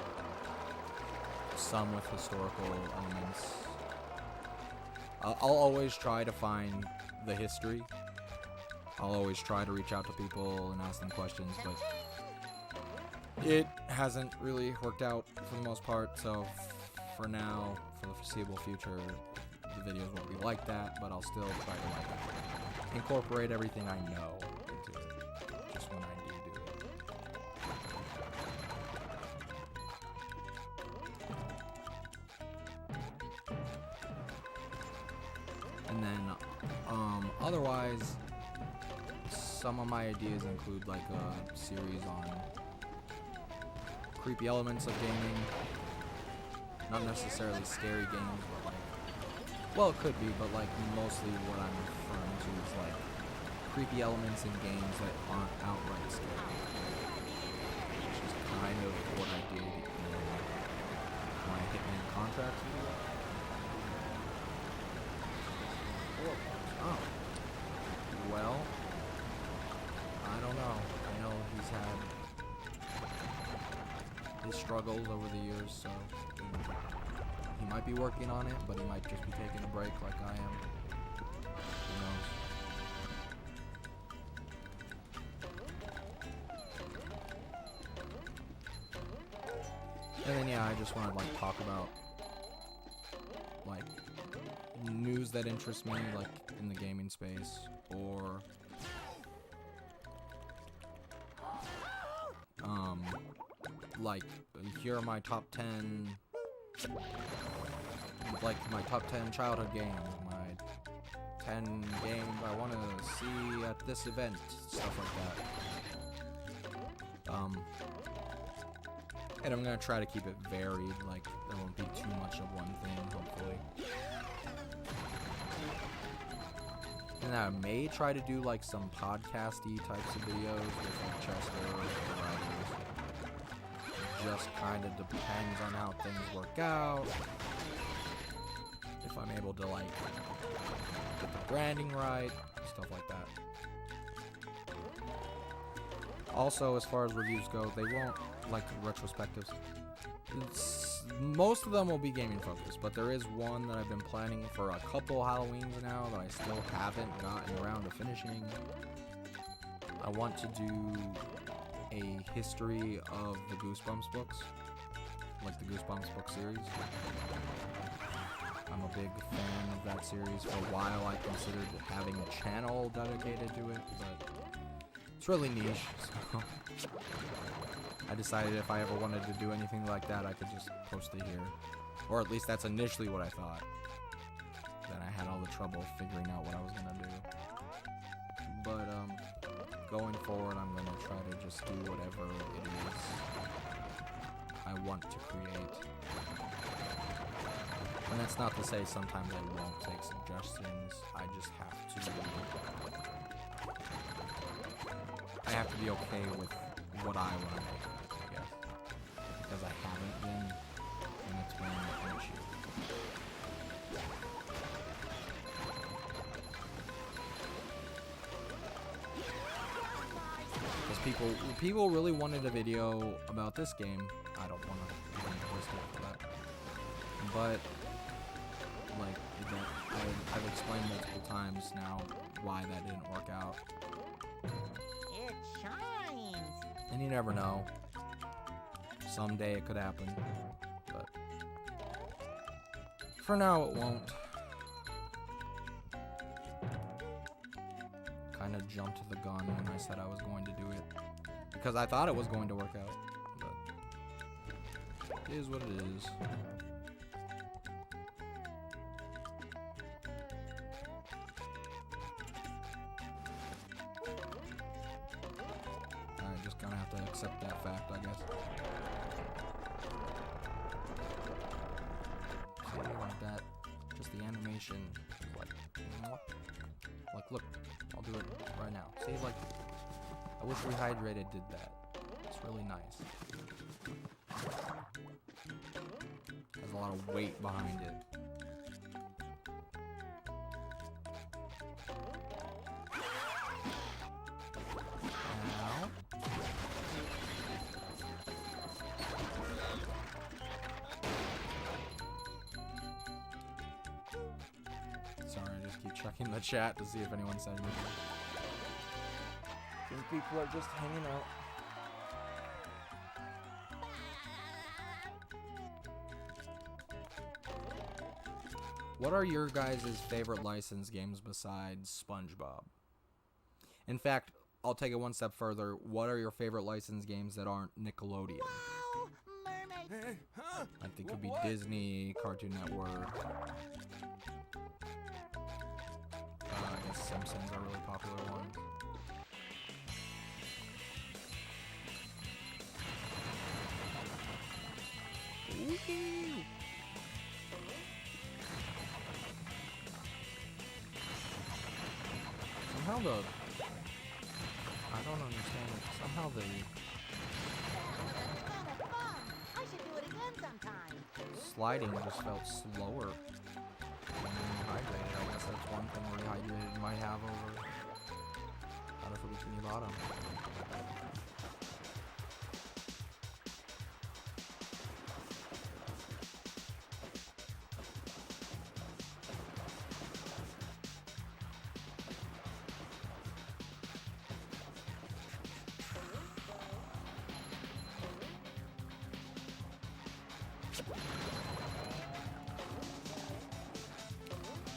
Some with historical elements. I'll always try to find the history. I'll always try to reach out to people and ask them questions, but it hasn't really worked out for the most part, so for now, for the foreseeable future, the videos won't be like that, but I'll still try to like incorporate everything I know into it, just when I do it. And then, otherwise, some of my ideas include like a series on creepy elements of gaming. Not necessarily scary games, but like, well, it could be, but like mostly what I'm referring to is like creepy elements in games that aren't outright scary. Which is kind of what I did in my Hitman Contracts video. Oh. Well, I don't know. I know he's had his struggles over the years, so he might be working on it, but he might just be taking a break like I am. Who knows? And then yeah, I just want to like talk about like news that interests me, like in the gaming space, or like here are my top 10, like my top 10 childhood games, my 10 games I want to see at this event, stuff like that. And I'm gonna try to keep it varied, like there won't be too much of one thing, hopefully. And I may try to do like some podcasty types of videos with like Chester or writers. Just kind of depends on how things work out. If I'm able to like get the branding right, stuff like that. Also, as far as reviews go, they won't like retrospectives. Most of them will be gaming focused, but there is one that I've been planning for a couple Halloweens now that I still haven't gotten around to finishing. I want to do a history of the Goosebumps books, like the Goosebumps book series. I'm a big fan of that series. For a while I considered having a channel dedicated to it, but it's really niche, so I decided if I ever wanted to do anything like that, I could just post it here. Or at least that's initially what I thought. Then I had all the trouble figuring out what I was gonna do. But, going forward, I'm gonna try to just do whatever it is I want to create. And that's not to say sometimes I won't take suggestions. I just have to be okay with what I want to make, I guess. Because I haven't been, and it's been an issue. Because people really wanted a video about this game. I don't want to post it for that. But like I've explained multiple times now why that didn't work out. It shines. And you never know. Someday it could happen. But for now it won't. Kind of jumped the gun when I said I was going to do it. Because I thought it was going to work out. But it is what it is. I just kind of have to accept that fact, I guess. Something like that. Just the animation. Like, look, I'll do it right now. See, like, I wish Rehydrated did that. It's really nice. Has a lot of weight behind it. Now. Sorry, I just keep checking the chat to see if anyone said anything. I think people are just hanging out. What are your guys' favorite licensed games besides SpongeBob? In fact, I'll take it one step further. What are your favorite licensed games that aren't Nickelodeon? Wow, mermaid. Hey, huh? I think it could be What? Disney, Cartoon Network. I guess Simpsons are really popular ones. Woohoo! Somehow I don't understand it. Somehow the Kind of fun. I should do it again sometime. sliding just felt slower than Rehydrated. I guess that's one thing Rehydrated might have over Battle for Bikini Bottom.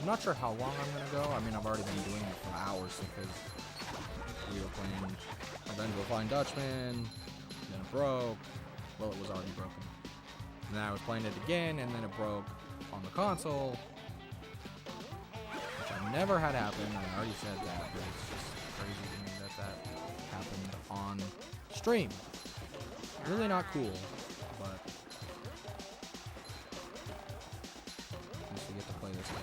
I'm not sure how long I'm gonna go. I mean, I've already been doing it for hours because we were playing Revenge of the Flying Dutchman, then it broke. Well, it was already broken. And then I was playing it again, and then it broke on the console, which I never had happen. I already said that, but it's just crazy to me that that happened on stream. Really not cool, but at least we get to play this game.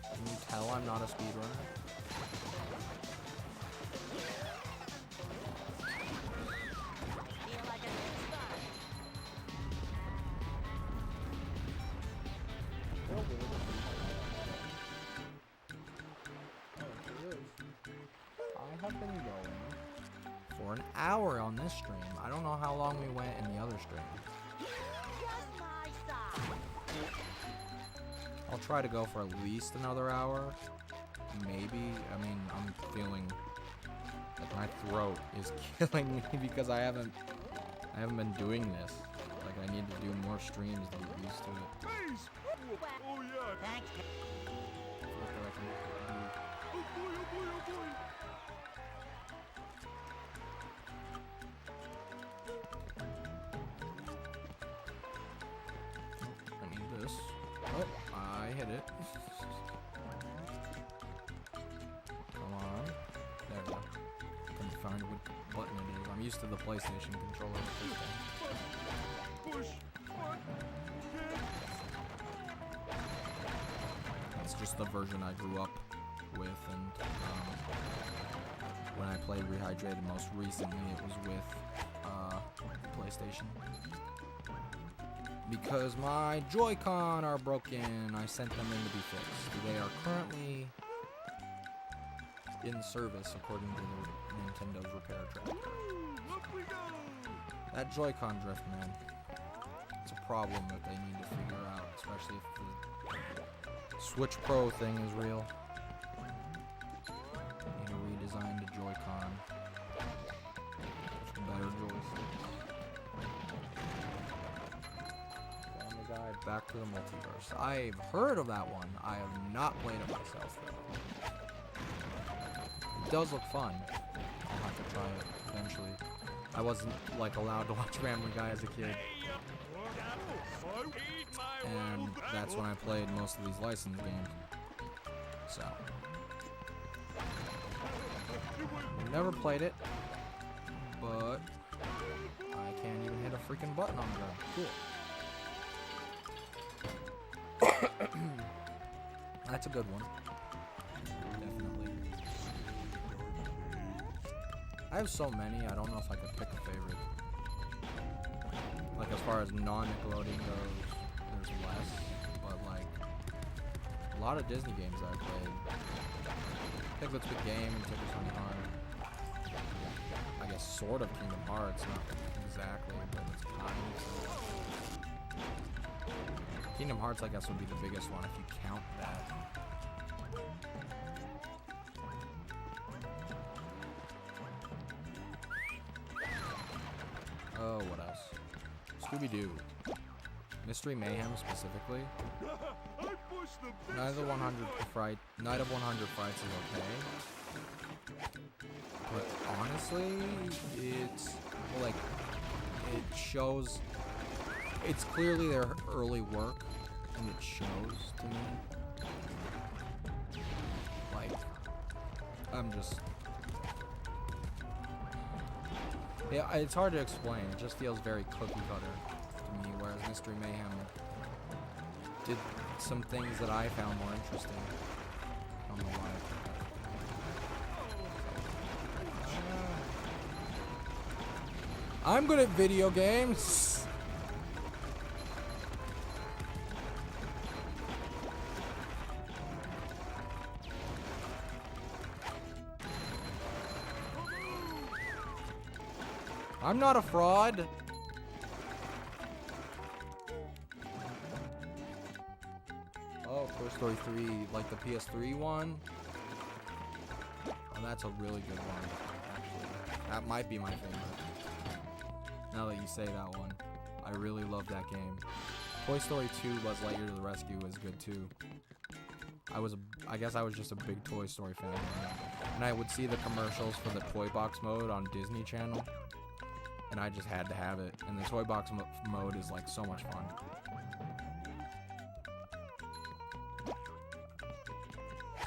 Can you tell I'm not a speedrunner? Feel like a good start. I have been going for an hour on this stream. I don't know how long we went in the other stream. Just my size. I'll try to go for at least another hour. Maybe. I mean, I'm feeling like my throat is killing me because I haven't been doing this. Like I need to do more streams to get used to it. Please! Oh, yeah. Thanks. I feel like I can Oh, boy, oh, boy, oh, boy. I need this. Oh, I hit it. Come on. There we go. Couldn't find what button it is. I'm used to the PlayStation controller at this point. Push. What? It's just the version I grew up with, and when I played Rehydrated most recently, it was with PlayStation. Because my Joy-Con are broken, I sent them in to be fixed. They are currently in service according to Nintendo's repair tracker. Up we go. That Joy-Con drift, man, it's a problem that they need to figure out, especially if the Switch Pro thing is real. Need to redesign the Joy-Con. Better joysticks. Family Guy, Back to the Multiverse. I've heard of that one. I have not played it myself though. It does look fun. I'll have to try it eventually. I wasn't like allowed to watch Family Guy as a kid, and that's when I played most of these licensed games. So never played it, but I can't even hit a freaking button on the ground. Cool. That's a good one. Definitely. I have so many, I don't know if I could pick a favorite. Like as far as non-Nickelodeon goes, there's less, but like a lot of Disney games I played. Piglet's Big Game and Tickle Tony Heart. I guess sort of Kingdom Hearts, not exactly, but it's kind of. Kingdom Hearts, I guess, would be the biggest one if you count that. Oh, what else? Scooby-Doo. Mystery Mayhem specifically. Night of 100 Frights is okay. But honestly, it's like it shows. It's clearly their early work, and it shows to me. Like, I'm just. Yeah, it's hard to explain. It just feels very cookie cutter to me, whereas Mystery Mayhem did some things that I found more interesting. I don't know why. I'm good at video games. I'm not a fraud. Oh, Toy Story 3, like the PS3 one. Oh, that's a really good one, actually. That might be my favorite. Now that you say that one. I really love that game. Toy Story 2, Buzz Lightyear to the Rescue is good too. I guess I was just a big Toy Story fan. And I would see the commercials for the Toy Box mode on Disney Channel. And I just had to have it. And the Toy Box mode is like so much fun.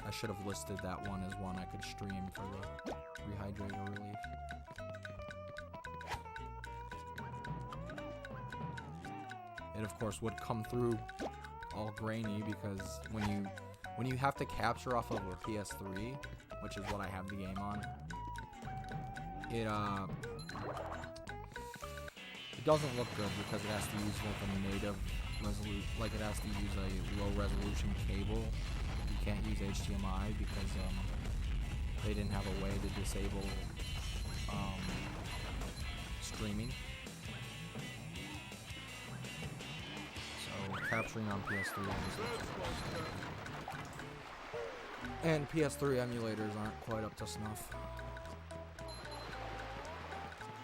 I should have listed that one as one I could stream for the Rehydrated relief. It of course would come through all grainy because when you have to capture off of a PS3, which is what I have the game on, it doesn't look good because it has to use like a native resolution, like it has to use a low resolution cable. You can't use HDMI because they didn't have a way to disable streaming. So capturing on PS3 obviously. And PS3 emulators aren't quite up to snuff.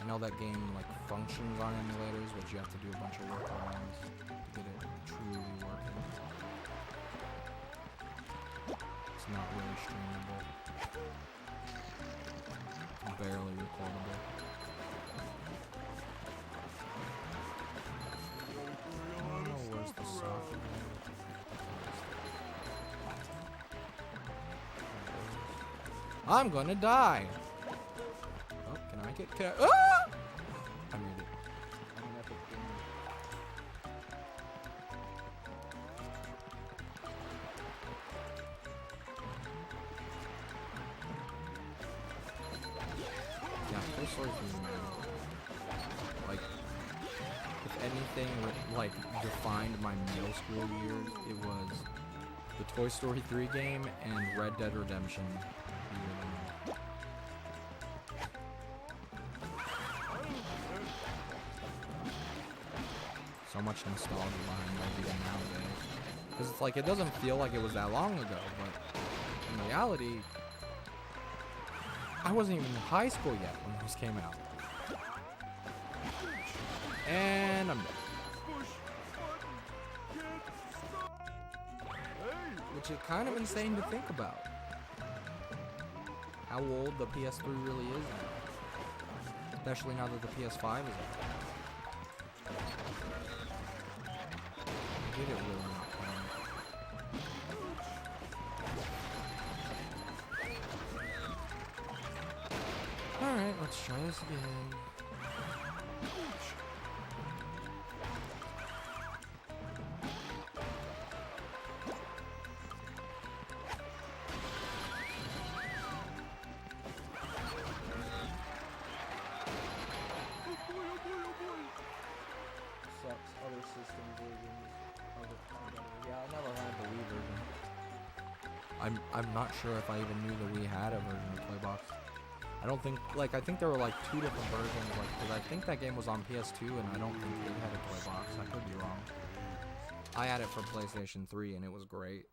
I know that game like functions on emulators, but you have to do a bunch of workarounds to get it truly working. It's not really streamable. It's barely recordable. Oh, where's the software? I'm gonna die! Oh, can I get... Ah! I made it. I'm an epic gamer. Yeah, Toy Story 3, man. Like, if anything like defined my middle school years, it was the Toy Story 3 game and Red Dead Redemption. So much nostalgia behind that game nowadays. Because it's like, it doesn't feel like it was that long ago, but in reality, I wasn't even in high school yet when this came out. And I'm dead. Which is kind of insane to think about. How old the PS3 really is now. Especially now that the PS5 is out. Did it really not count? Alright, let's try this again. Sucks. Other system versions. Yeah, I never had the Wii version. I'm not sure if I even knew the Wii had a version of Playbox. I don't think, like, I think there were like 2 different versions, like, because I think that game was on PS2 and I don't think it had a Playbox. I could be wrong. I had it for PlayStation 3 and it was great.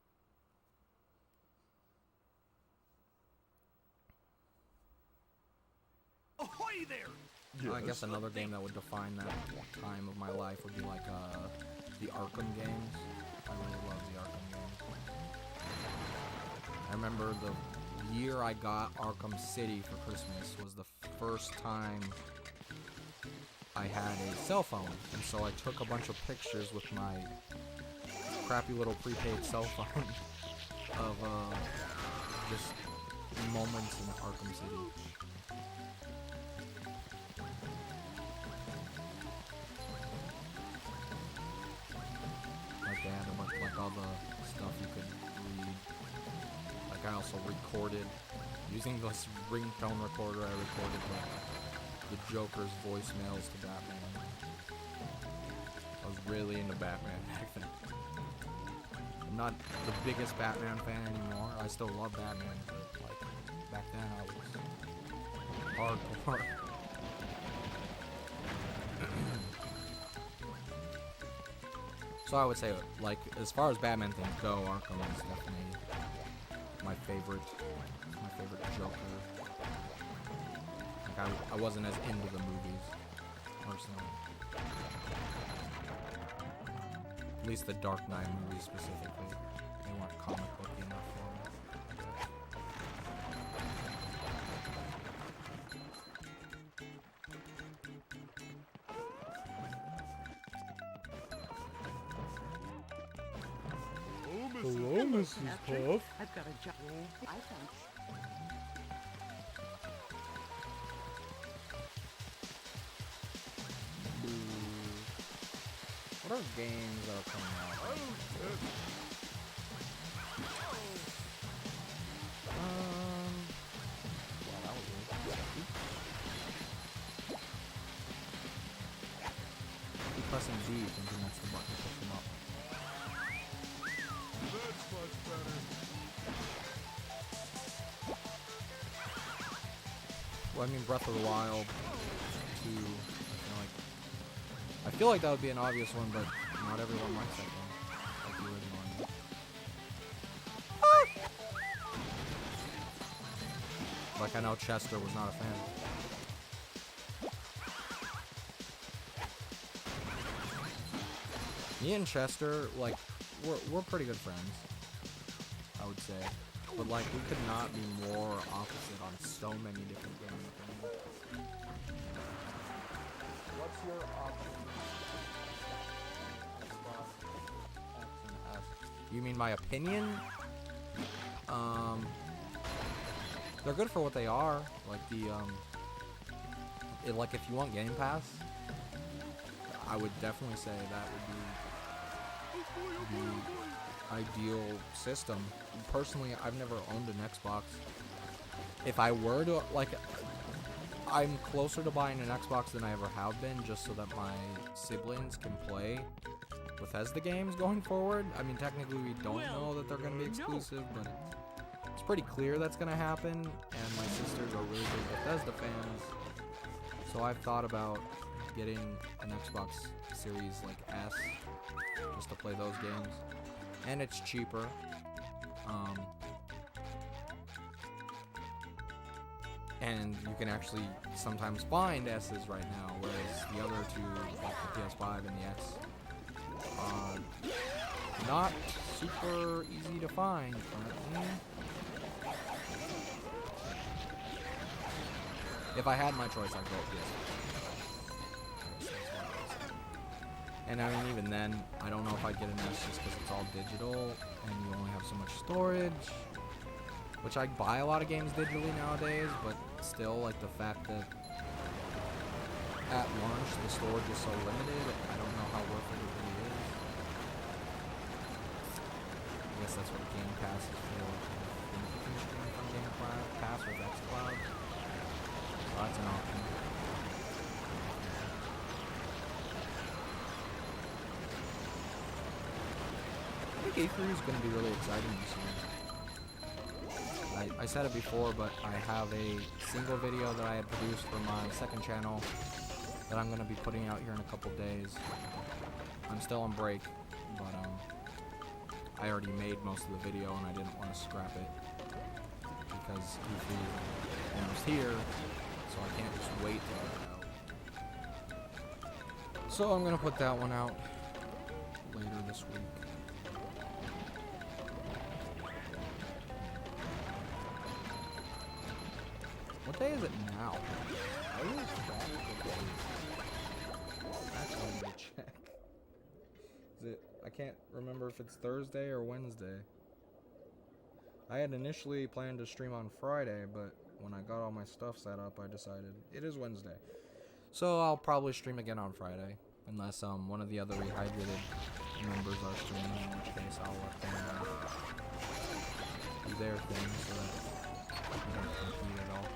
Ahoy there! I guess another game that would define that time of my life would be like the Arkham games. I really love the Arkham games. I remember the year I got Arkham City for Christmas was the first time I had a cell phone, and so I took a bunch of pictures with my crappy little prepaid cell phone of just moments in Arkham City. Like they had like all the stuff you could read. Like I also recorded using this ringtone recorder. I recorded the Joker's voicemails to Batman. I was really into Batman back then. I'm not the biggest Batman fan anymore. I still love Batman, but like back then I was hardcore. So I would say, like, as far as Batman things go, Arkham is definitely my favorite Joker. Like I wasn't as into the movies, personally. At least the Dark Knight movies specifically. They weren't comic booky enough for me. Hello, Mrs. Puff. I've got a job. I found. What are games that are coming out? Wow, that was weird. Keep pressing D, thinking that's the button to push them up. That's much better. Well, I mean, Breath of the Wild 2, I feel like that would be an obvious one, but not everyone likes that game. Like the original one. Like I know Chester was not a fan. Me and Chester, like, we're pretty good friends, I would say. But like, we could not be more opposite on so many different games. What's your option? You mean my opinion? They're good for what they are. Like like if you want Game Pass, I would definitely say that would be the ideal system. Personally, I've never owned an Xbox. If I were to, like, I'm closer to buying an Xbox than I ever have been, just so that my siblings can play Bethesda games going forward. I mean, technically we don't know that they're going to be exclusive, but it's pretty clear that's going to happen, and my sisters are really big Bethesda fans, so I've thought about getting an Xbox Series, like, S, just to play those games, and it's cheaper. And you can actually sometimes find S's right now, whereas the other two, like the PS5 and the X, are not super easy to find currently. If I had my choice, I'd go with PS5. And I mean, even then, I don't know if I'd get an S just because it's all digital and you only have so much storage. Which I buy a lot of games digitally nowadays, but still, like, the fact that at launch the storage is so limited, I don't know how worth it really is. I guess that's what Game Pass is for. You can stream from Game Pass or xCloud. So that's an option. I think E3 is going to be really exciting this year. I said it before, but I have a single video that I had produced for my second channel that I'm going to be putting out here in a couple days. I'm still on break, but I already made most of the video and I didn't want to scrap it because Goofy is almost here, so I can't just wait to get it out. So I'm gonna put that one out later this week. What day is it now? I lose track of the days. Actually, I'm gonna check. Is it? I can't remember if it's Thursday or Wednesday. I had initially planned to stream on Friday, but when I got all my stuff set up, I decided it is Wednesday. So I'll probably stream again on Friday, unless one of the other Rehydrated members are streaming, in which case I'll let them do their thing so that we don't compete at all.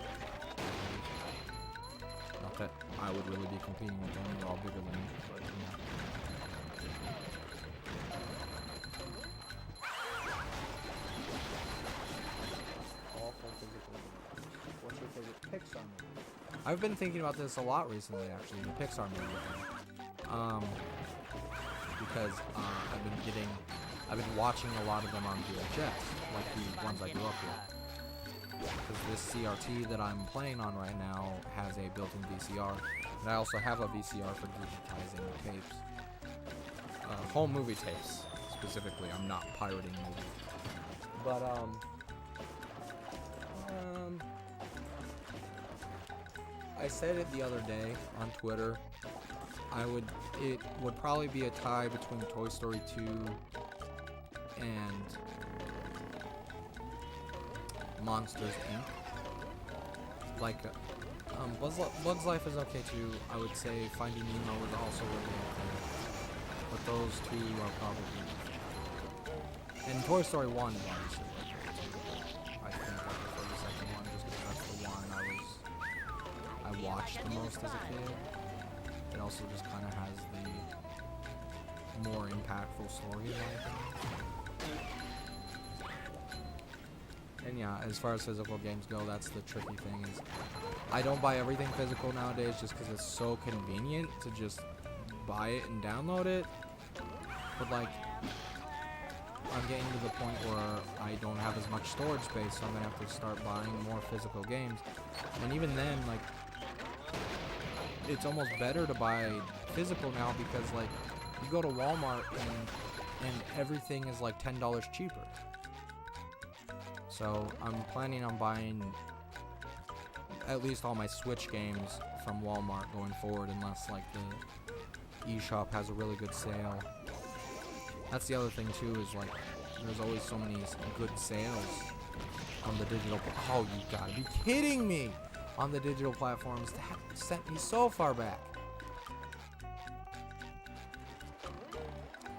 Not that I would really be competing with them, they're all bigger than me, but yeah. Awful physical games. What's your favorite Pixar movie? I've been thinking about this a lot recently, actually, the Pixar movie thing. Because I've been watching a lot of them on VHS, like the ones I grew up with. Because this CRT that I'm playing on right now has a built-in VCR, and I also have a VCR for digitizing tapes. Home movie tapes, specifically. I'm not pirating movies. But, I said it the other day on Twitter. It would probably be a tie between Toy Story 2 and Monsters Inc. Like, Bug's Life is okay too. I would say Finding Nemo is also really okay. But those two are probably... And Toy Story 1 is obviously okay too. I think I prefer the second one just because that's the one I watched the most as a kid. It also just kind of has the more impactful story in my opinion. And yeah, as far as physical games go, that's the tricky thing is I don't buy everything physical nowadays just because it's so convenient to just buy it and download it. But like, I'm getting to the point where I don't have as much storage space, so I'm gonna have to start buying more physical games. And even then, like, it's almost better to buy physical now because like you go to Walmart and everything is like $10 cheaper. So I'm planning on buying at least all my Switch games from Walmart going forward, unless like the eShop has a really good sale. That's the other thing too, is like there's always so many good sales on the digital. Oh, you gotta be kidding me! On the digital platforms, that sent me so far back.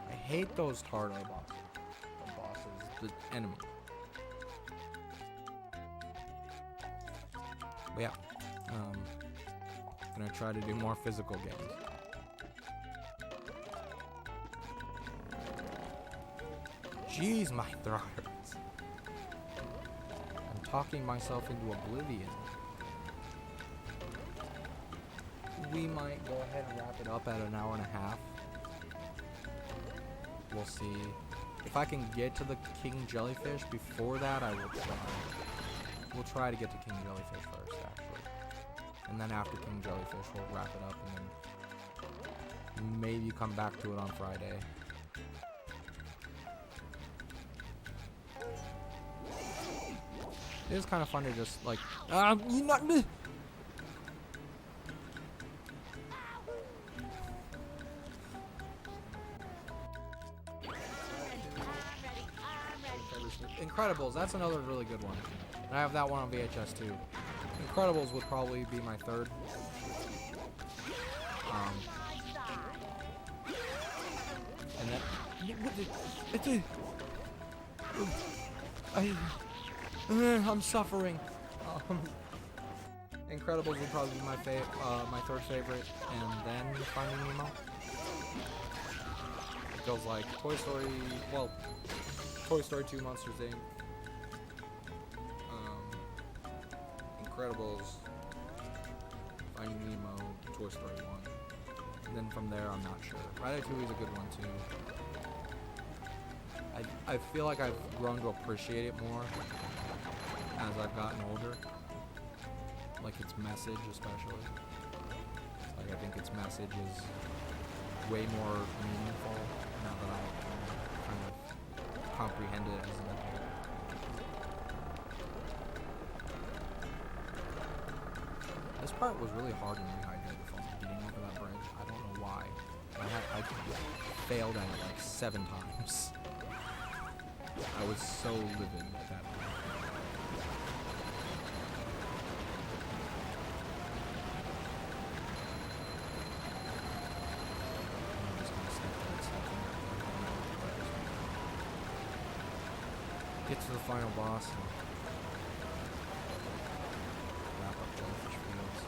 I hate those Tardo bosses, the enemy. But yeah, gonna try to do more physical games. Jeez, my throat hurts. I'm talking myself into oblivion. We might go ahead and wrap it up at an hour and a half. We'll see. If I can get to the King Jellyfish before that, I will try. We'll try to get to King Jellyfish first, actually. And then after King Jellyfish, we'll wrap it up and then maybe come back to it on Friday. It is kind of fun to just, like, you not me. Incredibles, that's another really good one. And I have that one on VHS too. Incredibles would probably be my third. And then I'm suffering. Incredibles would probably be my third favorite, and then Finding Nemo. It goes like Toy Story, well, Toy Story 2, Monsters Inc. Incredibles, Finding Nemo, Toy Story 1. And then from there, I'm not sure. Ratatouille is a good one too. I feel like I've grown to appreciate it more as I've gotten older. Like its message, especially. Like I think its message is way more meaningful now that I kind of comprehend it as an adult. This part was really hard in Rehydrated for me, getting over that bridge. I don't know why. I failed at it like 7 times. I was so livid at that point. I'm just gonna step to the second. Get to the final boss and wrap up Jellyfish Fields.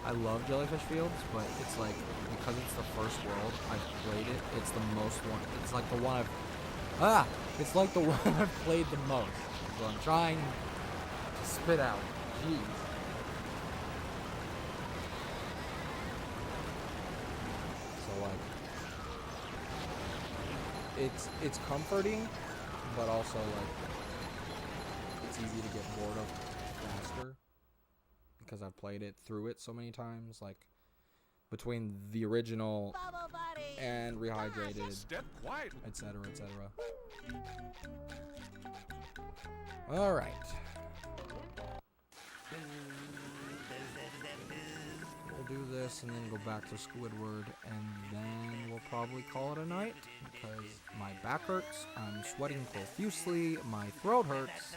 I love Jellyfish Fields, but it's like, because it's the first world I've played it, it's the most one, it's like the one it's like the one I've played the most. So I'm trying to spit out. Jeez. So like, it's comforting, but also like, it's easy to get bored of faster. Because I've played it through it so many times, like between the original and Rehydrated, etc., etc. All right. We'll do this and then go back to Squidward, and then we'll probably call it a night because my back hurts, I'm sweating profusely, my throat hurts.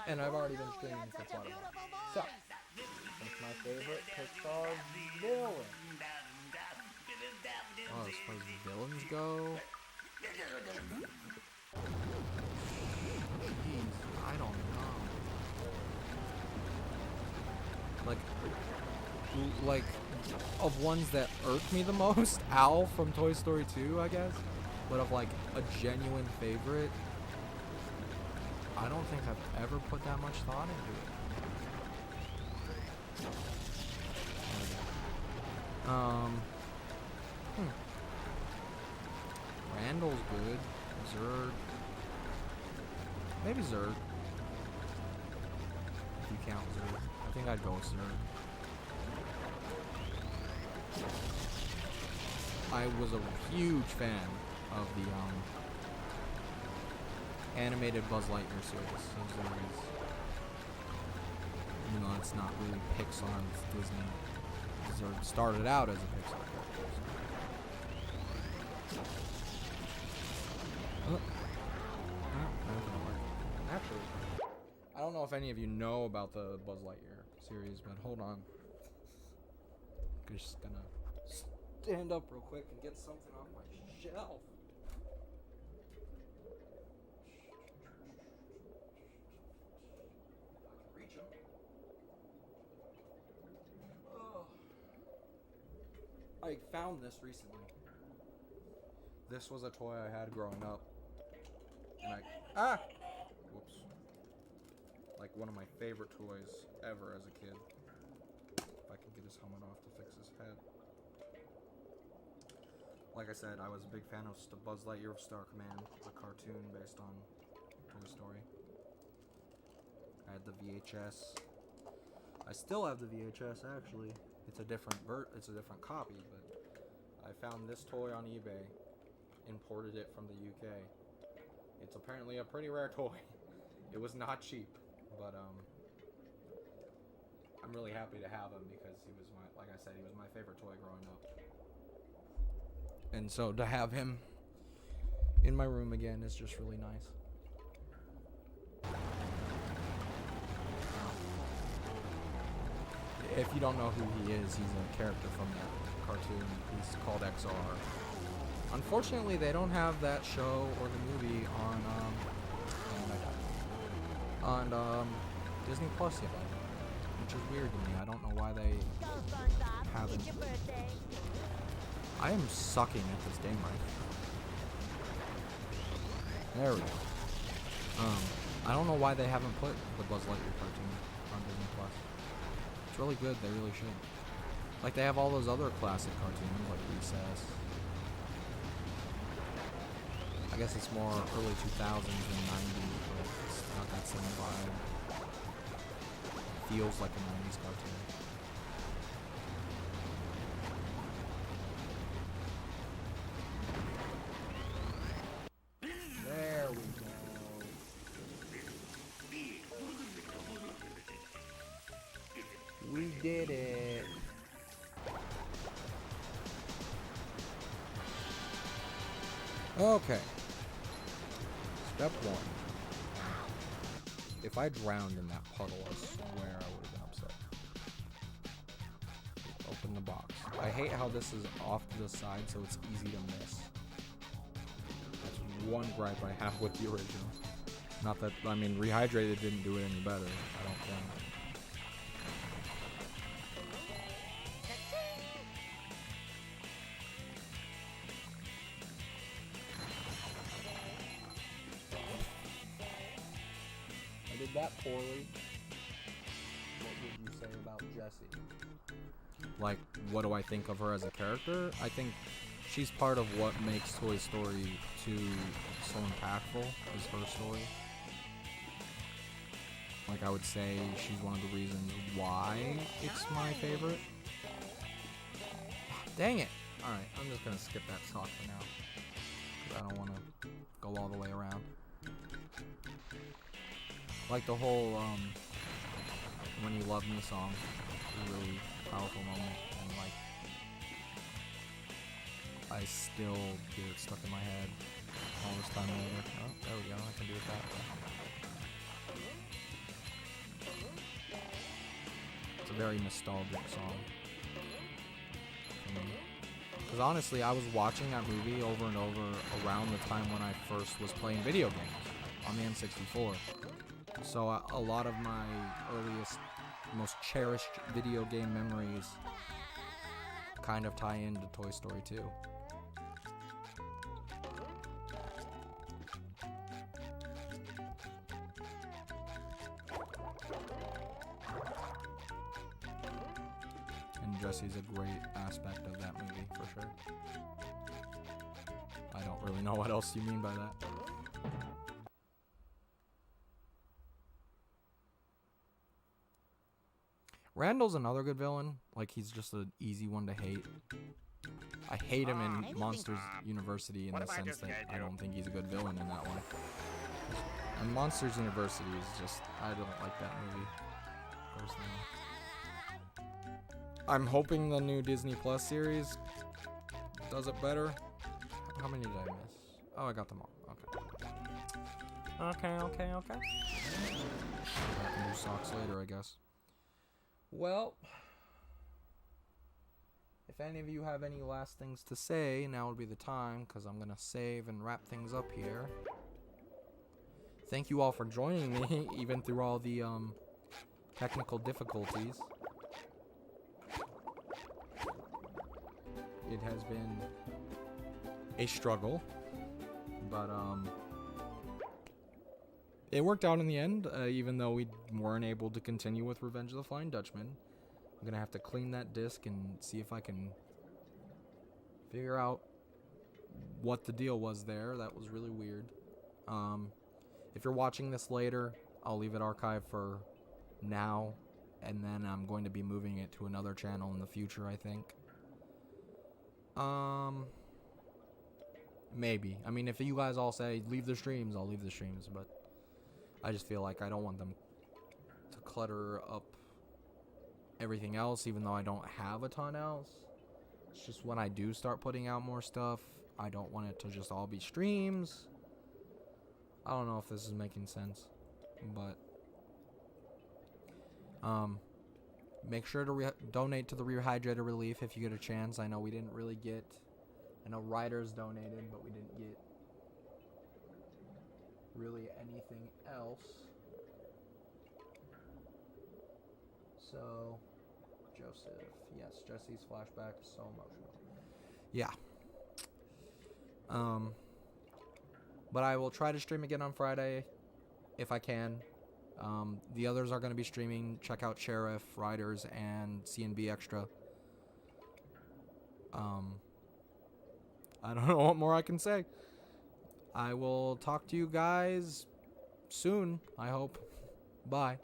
And I've already been streaming for quite a while. So, that's my favorite Pixar villain. Oh, as far as villains go... Jeez, I don't know. Like, of ones that irk me the most, Al from Toy Story 2, I guess. But of, like, a genuine favorite... I don't think I've ever put that much thought into it. Randall's good. Zurg. Maybe Zurg. If you count Zurg. I think I'd go with Zurg. I was a huge fan of the, animated Buzz Lightyear series. Even though it's not really Pixar, it's Disney. Zurg started out as a Pixar character. So. Actually, I don't know if any of you know about the Buzz Lightyear series, but hold on. I'm just gonna stand up real quick and get something off my shelf. I found this recently. This was a toy I had growing up. And whoops. Like one of my favorite toys ever as a kid. If I can get his helmet off to fix his head. Like I said, I was a big fan of Buzz Lightyear Star Command, the cartoon based on Toy Story. I had the VHS. I still have the VHS actually. It's a different copy, but I found this toy on eBay, imported it from the UK. It's apparently a pretty rare toy. It was not cheap, but I'm really happy to have him because he was like I said, he was my favorite toy growing up. And so to have him in my room again is just really nice. If you don't know who he is, he's a character from that cartoon. He's called XR. Unfortunately, they don't have that show or the movie on Disney Plus yet, which is weird to me. I don't know why they haven't. I am sucking at this game right now. There we go. I don't know why they haven't put the Buzz Lightyear cartoon on Disney Plus. It's really good. They really should. Like they have all those other classic cartoons like Recess, I guess it's more early 2000s than 90s, but it's not that same vibe. Feels like a 90s cartoon. There we go. We did it. Okay. Step 1. If I drowned in that puddle, I swear I would have been upset. Open the box. I hate how this is off to the side, so it's easy to miss. That's one gripe I have with the original. Not that, I mean, Rehydrated didn't do it any better, I don't think. I did that poorly. What would you say about Jessie? Like, what do I think of her as a character? I think she's part of what makes Toy Story 2 so impactful, is her story. Like, I would say she's one of the reasons why it's my favorite. Dang it! Alright, I'm just gonna skip that talk for now. Because I don't want to go all the way around. Like the whole, When You Love Me song. It's a really powerful moment. And, like, I still get it stuck in my head all this time later. Oh, there we go. I can do it that way. It's a very nostalgic song for me. Because honestly, I was watching that movie over and over around the time when I first was playing video games on the N64. So a lot of my earliest, most cherished video game memories kind of tie into Toy Story 2. And Jessie's a great aspect of that movie, for sure. I don't really know what else you mean by that. Randall's another good villain. Like, he's just an easy one to hate. I hate him in Monsters University in the sense that I don't think he's a good villain in that one. And Monsters University is just, I don't like that movie, personally. I'm hoping the new Disney Plus series does it better. How many did I miss? Oh, I got them all. Okay. Okay. I can do socks later, I guess. Well, if any of you have any last things to say, now would be the time, because I'm going to save and wrap things up here. Thank you all for joining me, even through all the technical difficulties. It has been a struggle, but it worked out in the end, even though we weren't able to continue with Revenge of the Flying Dutchman. I'm gonna have to clean that disc and see if I can figure out what the deal was there. That was really weird. If you're watching this later, I'll leave it archived for now, and then I'm going to be moving it to another channel in the future, I think. Maybe. I mean, if you guys all say leave the streams, I'll leave the streams, but I just feel like I don't want them to clutter up everything else, even though I don't have a ton else. It's just when I do start putting out more stuff, I don't want it to just all be streams. I don't know if this is making sense, but make sure to donate to the Rehydrated Relief if you get a chance. I know we didn't really get, I know Riders donated, but we didn't get really anything else. So, Joseph, yes, Jesse's flashback is so emotional. Yeah. But I will try to stream again on Friday if I can. The others are going to be streaming. Check out Sheriff, Riders, and CNB Extra. I don't know what more I can say. I will talk to you guys soon, I hope. Bye.